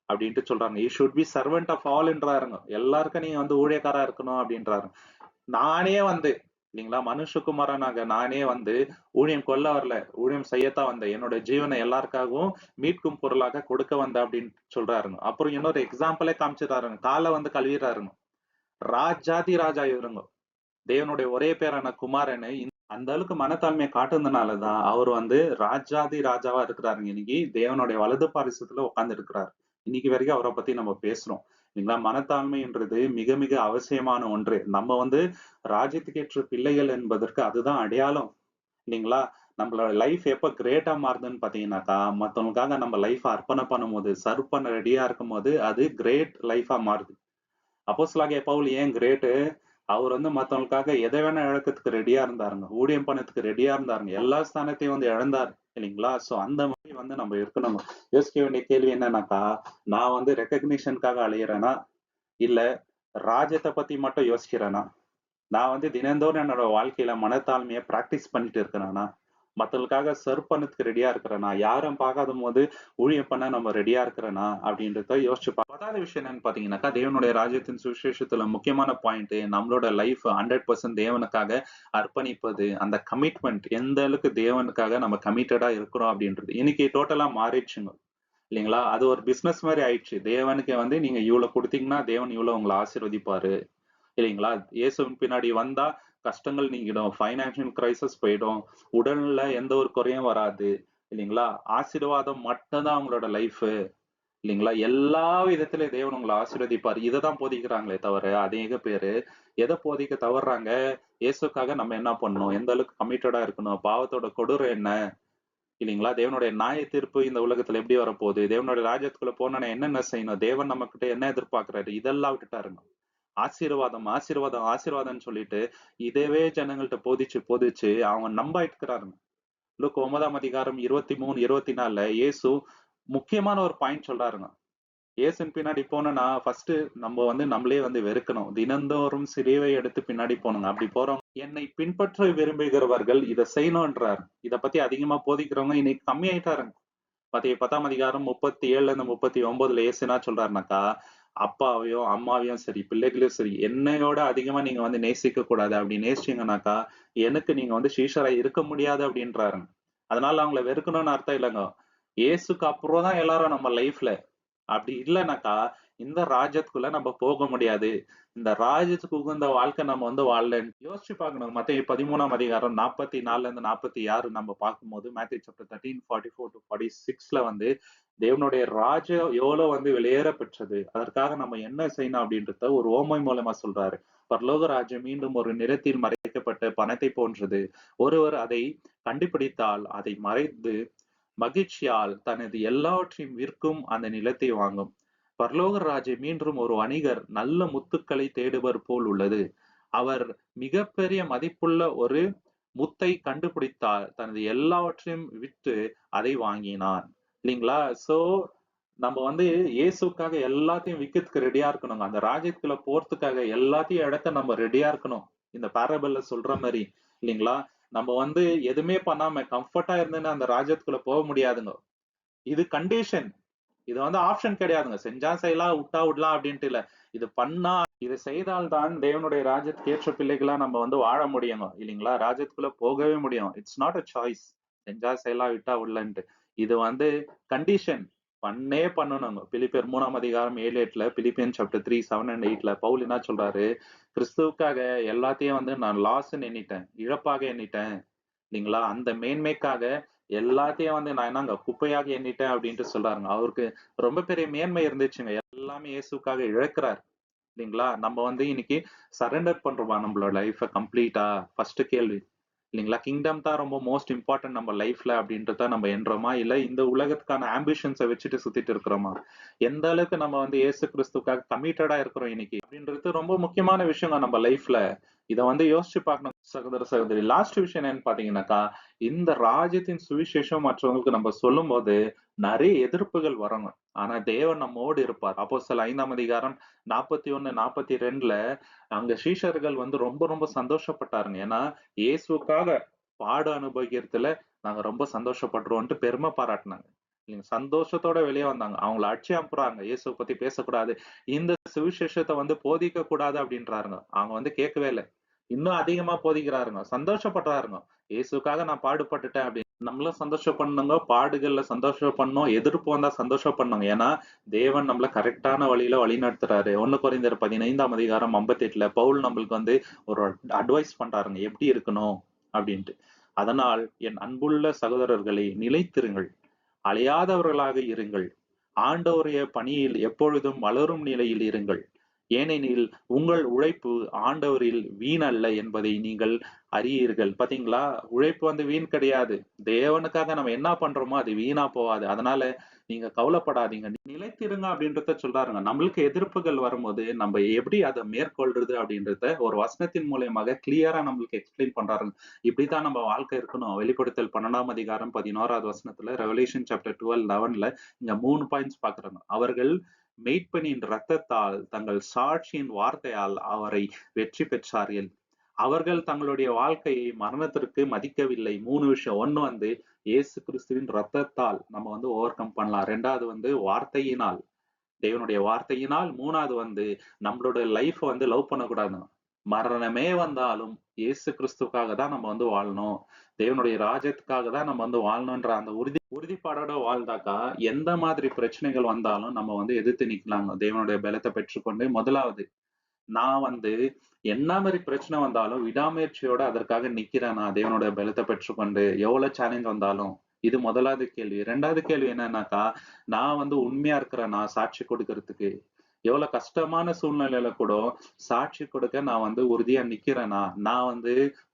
அப்டின்ட்டு சொல்றாங்க. "You should be servant of ஆல்ன்றாருங்க. எல்லாருக்கும் நீங்க வந்து ஊழியக்காரா இருக்கணும்" அப்டின்றாரு. நானே வந்து இல்லீங்களா? மனுஷகுமாரனாக நானே வந்து ஊழியம் கொள்ள வரல. ஊழியம் செய்யத்தான் வந்தேன். என்னோட ஜீவன எல்லாருக்காகவும் மீட்கும் பொருளாக கொடுக்க வந்தேன் அப்டின்னு சொல்றாருங்க. அப்புறம் இன்னொரு எக்ஸாம்பிளே காமிச்சுறாருங்க. கால வந்து கழுவிறாருங்க. ராஜாதி ராஜா இவருங்க. தேவனுடைய ஒரே பேரான குமாரனை அந்த அளவுக்கு மனத்தாழ்மையை காட்டுனதுனால தான் அவர் வந்து ராஜாதி ராஜாவா இருக்கிறாருங்க. இன்னைக்கு தேவனுடைய வலது பாரிசத்துல உட்கார்ந்து இருக்கிறார். இன்னைக்கு வரைக்கும் அவரை பத்தி நம்ம பேசுறோம். இல்லைங்களா? மனத்தாழ்மைன்றது மிக மிக அவசியமான ஒன்று. நம்ம வந்து ராஜ்யத்துக்கேற்ற பிள்ளைகள் என்பதற்கு அதுதான் அடையாளம். இல்லைங்களா? நம்மளோட லைஃப் எப்ப கிரேட்டா மாறுதுன்னு பாத்தீங்கன்னாக்கா, மத்தவங்களுக்காக நம்ம லைஃப அர்ப்பணம் பண்ணும்போது, சர்வ் பண்ண ரெடியா இருக்கும்போது, அது கிரேட் லைஃபா மாறுது. அப்போஸ்தலனாகிய பவுல் ஏன் கிரேட்டு? அவர் வந்து மத்தவங்களுக்காக எத வேணா இழக்கறதுக்கு ரெடியா இருந்தாருங்க. ஊழியம் பண்ணதுக்கு ரெடியா இருந்தாருங்க. எல்லா ஸ்தானத்தையும் வந்து இழந்தாரு. இல்லைங்களா? சோ அந்த மாரி வந்து நம்ம இருக்கணும். யோசிக்க வேண்டிய கேள்வி என்னன்னாக்கா, நான் வந்து ரெகக்னிஷன்க்காக அலையிறேனா? இல்ல ராஜ்யத்த பத்தி மட்டும் யோசிக்கிறேனா? நான் வந்து தினந்தோறும் என்னோட வாழ்க்கையில மனத்தாழ்மைய பிராக்டிஸ் பண்ணிட்டு இருக்கிறேனா? மத்தவங்களுக்காக சர்வ் பண்ணதுக்கு ரெடியா இருக்கிறேனா? யாரும் பார்க்காதபோது ஊழியம் பண்ண நம்ம ரெடியா இருக்கிறேனா? அப்படின்றத யோசிச்சு 10வது விஷயம் என்னன்னு பார்த்தீங்கன்னாக்கா, தேவனுடைய ராஜ்யத்தின் சுவிசேஷத்துல முக்கியமான பாயிண்ட் நம்மளோட லைஃப் 100% தேவனுக்காக அர்ப்பணிப்பது. அந்த கமிட்மெண்ட் எந்த அளவுக்கு தேவனுக்காக நம்ம கமிட்டடா இருக்கிறோம் அப்படின்றது. இன்னைக்கு டோட்டலா மாறிடுச்சுங்க. இல்லைங்களா? அது ஒரு பிசினஸ் மாரி ஆயிடுச்சு. தேவனுக்கு வந்து நீங்க இவ்வளவு குடுத்தீங்கன்னா, தேவன் இவ்வளவு உங்கள ஆசீர்வதிப்பாரு. இல்லைங்களா? இயேசுவின் பின்னாடி வந்தா கஷ்டங்கள் நீங்கிடும். ஃபைனான்சியல் கிரைசிஸ் போயிடும். உடல்ல எந்த ஒரு குறையும் வராது. இல்லைங்களா? ஆசீர்வாதம் மட்டும் தான் உங்களோட லைஃபு. இல்லைங்களா? எல்லா விதத்திலும் தேவன் உங்கள ஆசீர்வதிப்பாரு. இததான் போதிக்கிறாங்களே தவிர, அநேக பேரு எத போதிக்க தவறுறாங்க? இயேசுக்காக நம்ம என்ன பண்ணணும்? எந்த அளவுக்கு கமிட்டடா இருக்கணும்? பாவத்தோட கொடூரம் என்ன? இல்லைங்களா? தேவனுடைய நியாய தீர்ப்பு இந்த உலகத்துல எப்படி வரப்போகுது? தேவனுடைய ராஜ்யத்துக்குள்ள போனா நான் என்னென்ன செய்யணும்? தேவன் நம்மகிட்ட என்ன எதிர்பார்க்கிறாரு? இதெல்லாம் விட்டுட்டாருங்க. ஆசீர்வாதம், ஆசீர்வாதம், ஆசீர்வாதம்ன்னு சொல்லிட்டு, இதவே ஜனங்கள்ட்ட போதிச்சு, போதிச்சு அவங்க நம்பாயிட்டு இருக்கிறாருங்க. லூக்கா 9ஆம் அதிகாரம் 23, 24ல இயேசு முக்கியமான ஒரு பாயிண்ட் சொல்றாருங்க. இயேசுவின் பின்னாடி போனோம்னா, ஃபர்ஸ்ட் நம்ம வந்து நம்மளே வந்து வெறுக்கணும். தினந்தோறும் சிலுவை எடுத்து பின்னாடி போணுங்க. அப்படி போறவங்க என்னை பின்பற்ற விரும்புகிறவர்கள் இத செய்யணும்ன்றாரு. இத பத்தி அதிகமா போதிக்கிறவங்க இன்னைக்கு கம்மியாயிட்டாருங்க. மத்தேயு 10ஆம் அதிகாரம் 37ல இருந்து 39ல இயேசு என்ன சொல்றாருனாக்கா, அப்பாவையும், அம்மாவையும் சரி, பிள்ளைகளையும் சரி, என்னையோட அதிகமா நீங்க வந்து நேசிக்க கூடாது. அப்படி நேசிச்சீங்கனாக்கா, எனக்கு நீங்க வந்து சீஷரா இருக்க முடியாது அப்படின்றாருங்க. அதனால அவங்கள வெறுக்கணும்னு அர்த்தம் இல்லங்க. இயேசுக்கு அப்புறம் தான் எல்லாரும் நம்ம லைஃப்ல. அப்படி இல்லனாக்கா, இந்த ராஜ்யத்துக்குள்ள நம்ம போக முடியாது. இந்த ராஜ்யத்துக்கு உகந்த வாழ்க்கை நம்ம வந்து வாழலன்னு யோசிச்சு பார்க்கணும். மத்தேயு 13ஆம் அதிகாரம் 44ல இருந்து 46 நம்ம பார்க்கும்போது, மேத்யூ சாப்டர் 13, 44-46ல வந்து தேவனுடைய ராஜ்யம் எவ்வளோ வந்து வெளியேற பெற்றது. அதற்காக நம்ம என்ன செய்யணும் அப்படின்றத ஒரு உவமை மூலமா சொல்றாரு. பரலோக ராஜ்யம் மீண்டும் ஒரு நிலத்தில் மறைக்கப்பட்ட பணத்தை போன்றது. ஒருவர் அதை கண்டுபிடித்தால் அதை மறைத்து மகிழ்ச்சியால் தனது எல்லாவற்றையும் விற்கும் அந்த நிலத்தை வாங்கும். பரலோக ராஜ்யம் மீண்டும் ஒரு வணிகர் நல்ல முத்துக்களை தேடுவர் போல் உள்ளது. அவர் மிகப்பெரிய மதிப்புள்ள ஒரு முத்தை கண்டுபிடித்தால் தனது எல்லாவற்றையும் விற்று அதை வாங்கினான். இல்லைங்களா? சோ நம்ம வந்து இயேசுக்காக எல்லாத்தையும் விக்கிறதுக்கு ரெடியா இருக்கணுங்க. அந்த ராஜ்யத்துக்குள்ள போறதுக்காக எல்லாத்தையும் இடத்த நம்ம ரெடியா இருக்கணும். இந்த பாரபிள்ல சொல்ற மாதிரி இல்லைங்களா? நம்ம வந்து எதுவுமே பண்ணாம கம்ஃபர்ட்டா இருந்துன்னு அந்த ராஜ்யத்துக்குள்ள போக முடியாதுங்க. இது கண்டிஷன். இது வந்து ஆப்ஷன் கிடையாதுங்க. செஞ்சா செய்யலாம், விட்டா விடலாம் அப்படின்ட்டு இல்ல. இது பண்ணா இதை செய்தால்தான் தேவனுடைய ராஜ்யத்துக்கு ஏற்ற பிள்ளைகளா நம்ம வந்து வாழ முடியுங்க. இல்லைங்களா? ராஜ்யத்துக்குள்ள போகவே முடியும். It's not a choice. செஞ்சா செய்யலாம், விட்டா விடலன்ட்டு. இது வந்து கண்டிஷன். பண்ணே பண்ணணுங்க. பிலிப்பியர் 3ஆம் அதிகாரம் 7-8ல, பிலிப்பியன் சாப்டர் 3, 7 and 8ல பவுல் என்ன சொல்றாரு? கிறிஸ்துவுக்காக எல்லாத்தையும் வந்து நான் லாஸ்ன்னு எண்ணிட்டேன். இழப்பாக எண்ணிட்டேன். இல்லைங்களா? அந்த மேன்மைக்காக எல்லாத்தையும் வந்து நான் என்னங்க குப்பையாக எண்ணிட்டேன் அப்படின்ட்டு சொல்றாருங்க. அவருக்கு ரொம்ப பெரிய மேன்மை இருந்துச்சுங்க. எல்லாமே இயேசுக்காக இழக்கிறார். இல்லைங்களா? நம்ம வந்து இன்னைக்கு சரண்டர் பண்றோமா நம்மளோட லைஃப கம்ப்ளீட்டா? ஃபர்ஸ்ட் கேள்வி. இல்லைங்களா? கிங்டம் தான் ரொம்ப மோஸ்ட் இம்பார்ட்டன்ட் நம்ம லைஃப்ல அப்படின்றத நம்ம எண்றோமா? இல்ல இந்த உலகத்துக்கான ஆம்பிஷன்ஸ வச்சுட்டு சுத்திட்டு இருக்கிறோமா? எந்த அளவுக்கு நம்ம வந்து இயேசு கிறிஸ்துக்காக கமிட்டடா இருக்கிறோம் இன்னைக்கு அப்படின்றது ரொம்ப முக்கியமான விஷயங்க நம்ம லைஃப்ல. இத வந்து யோசிச்சு பார்க்கணும் சகோதர சகோதரி. லாஸ்ட் விஷயம் என்னன்னு பாத்தீங்கன்னாக்கா, இந்த ராஜ்யத்தின் சுவிசேஷம் மற்றவங்களுக்கு நம்ம சொல்லும்போது நிறைய எதிர்ப்புகள் வருங்க. ஆனா தேவன் நம்மோடு இருப்பார். அப்போஸ்தலர் 5ஆம் அதிகாரம் 41, 42ல அங்க சீஷர்கள் வந்து ரொம்ப ரொம்ப சந்தோஷப்பட்டாருங்க. ஏன்னா இயேசுக்காக பாடு அனுபவிக்கிறதுல நாங்க ரொம்ப சந்தோஷப்படுறோம்ட்டு பெருமை பாராட்டுனாங்க. நீங்க சந்தோஷத்தோட வெளியே வந்தாங்க. அவங்கள அடிச்சு அனுப்புறாங்க. இயேசுவை பத்தி பேசக்கூடாது. இந்த சுவிசேஷத்தை வந்து போதிக்க கூடாது அப்படின்றாருங்க. அவங்க வந்து கேட்கவே இல்லை. இன்னும் அதிகமா போதிக்கிறாருங்க. சந்தோஷப்படுறாருங்க. இயேசுக்காக நான் பாடுபட்டுட்டேன் அப்படின்னு. நம்மளும் சந்தோஷப்படணுங்க. பாடுகள்ல சந்தோஷப்படணும். எதிர்ப்பு வந்தா சந்தோஷப்படணுங்க. ஏன்னா தேவன் நம்மள கரெக்டான வழியில வழி நடத்துறாரு. 1 கொரிந்தியர் 15ஆம் அதிகாரம் 58ல பவுல் நம்மளுக்கு வந்து ஒரு அட்வைஸ் பண்றாருங்க. எப்படி இருக்கணும் அப்படின்ட்டு. அதனால் என் அன்புள்ள சகோதரர்களை நிலைத்திருங்கள். அழியாதவர்களாக இருங்கள். ஆண்டவருடைய பணியில் எப்பொழுதும் வளரும் நிலையில் இருங்கள். ஏனெனில் உங்கள் உழைப்பு ஆண்டவரில் வீணல்ல என்பதை நீங்கள் அறியீர்கள். பாத்தீங்களா? உழைப்பு வந்து வீண் கிடையாது. தேவனுக்காக நம்ம என்ன பண்றோமோ அது வீணா போகாது. அதனால நீங்க கவலைப்படாதீங்க. நிலைத்திருங்க அப்படின்றத சொல்றாருங்க. நம்மளுக்கு எதிர்ப்புகள் வரும்போது நம்ம எப்படி அதை மேற்கொள்றது அப்படின்றத ஒரு வசனத்தின் மூலியமாக கிளியரா நம்மளுக்கு எக்ஸ்பிளைன் பண்றாருங்க. இப்படித்தான் நம்ம வாழ்க்கை இருக்கணும். வெளிப்படுத்தல் 12ஆம் அதிகாரம் 11வது வசனத்துல, ரெவலேஷன் சாப்டர் 12, 11ல இங்க 3 பாயிண்ட்ஸ் பாக்குறாங்க. அவர்கள் மெய்ப்பனின் இரத்தத்தால் தங்கள் சாட்சியின் வார்த்தையால் அவரை வெற்றி பெற்றார்கள். அவர்கள் தங்களுடைய வாழ்க்கையை மரணத்திற்கு மதிக்கவில்லை. 3 விஷயம். ஒண்ணு வந்து இயேசு கிறிஸ்துவின் ரத்தத்தால் நம்ம வந்து ஓவர் கம் பண்ணலாம். 2வது வந்து வார்த்தையினால், தேவனுடைய வார்த்தையினால். 3வது வந்து நம்மளோட லைஃப் வந்து லவ் பண்ணக்கூடாது. மரணமே வந்தாலும் இயேசு கிறிஸ்துக்காக தான் நம்ம வந்து வாழணும். தேவனுடைய ராஜ்யத்துக்காக தான் நம்ம வந்து வாழணும்ன்ற அந்த உறுதிப்பாடோட வாழ்ந்தாக்கா எந்த மாதிரி பிரச்சனைகள் வந்தாலும் நம்ம வந்து எதிர்த்து நிக்கலாங்க. தேவனுடைய பலத்தை பெற்றுக்கொண்டு. முதலாவது, நான் வந்து என்ன மாதிரி பிரச்சனை வந்தாலும் விடாமுயற்சியோட அதற்காக நிக்கிறேனா தேவனோட பலத்தை பெற்றுக்கொண்டு, எவ்வளவு சேலஞ்ச் வந்தாலும். இது முதலாவது கேள்வி. 2வது கேள்வி என்னன்னாக்கா, நான் வந்து உண்மையா இருக்கிறேனா சாட்சி கொடுக்கறதுக்கு? எவ்வளவு கஷ்டமான சூழ்நிலையில கூட சாட்சி கொடுக்க நான் வந்து உறுதியா நிக்கிறேனா? நான் வந்து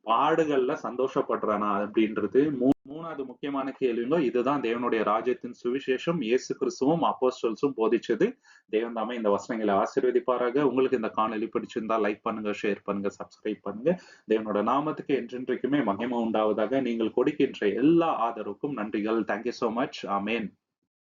பாடுகள்ல சந்தோஷப்படுறேனா? அப்படின்றது 3வது முக்கியமான கேள்விங்க. இதுதான் தேவனுடைய ராஜ்யத்தின் சுவிசேஷம். இயேசு கிறிஸ்துவும் அப்போஸ்தலரும் போதிச்சது. தேவன் தாமே இந்த வசனங்களை ஆசீர்வதிப்பாராக. உங்களுக்கு இந்த காணொளி பிடிச்சிருந்தா லைக் பண்ணுங்க, ஷேர் பண்ணுங்க, சப்ஸ்கிரைப் பண்ணுங்க. தேவனோட நாமத்துக்கு என்றென்றைக்குமே மகிமை உண்டாவதாக. நீங்கள் கொடுக்கின்ற எல்லா ஆதரவுக்கும் நன்றிகள். Thank you so much. ஆமென்.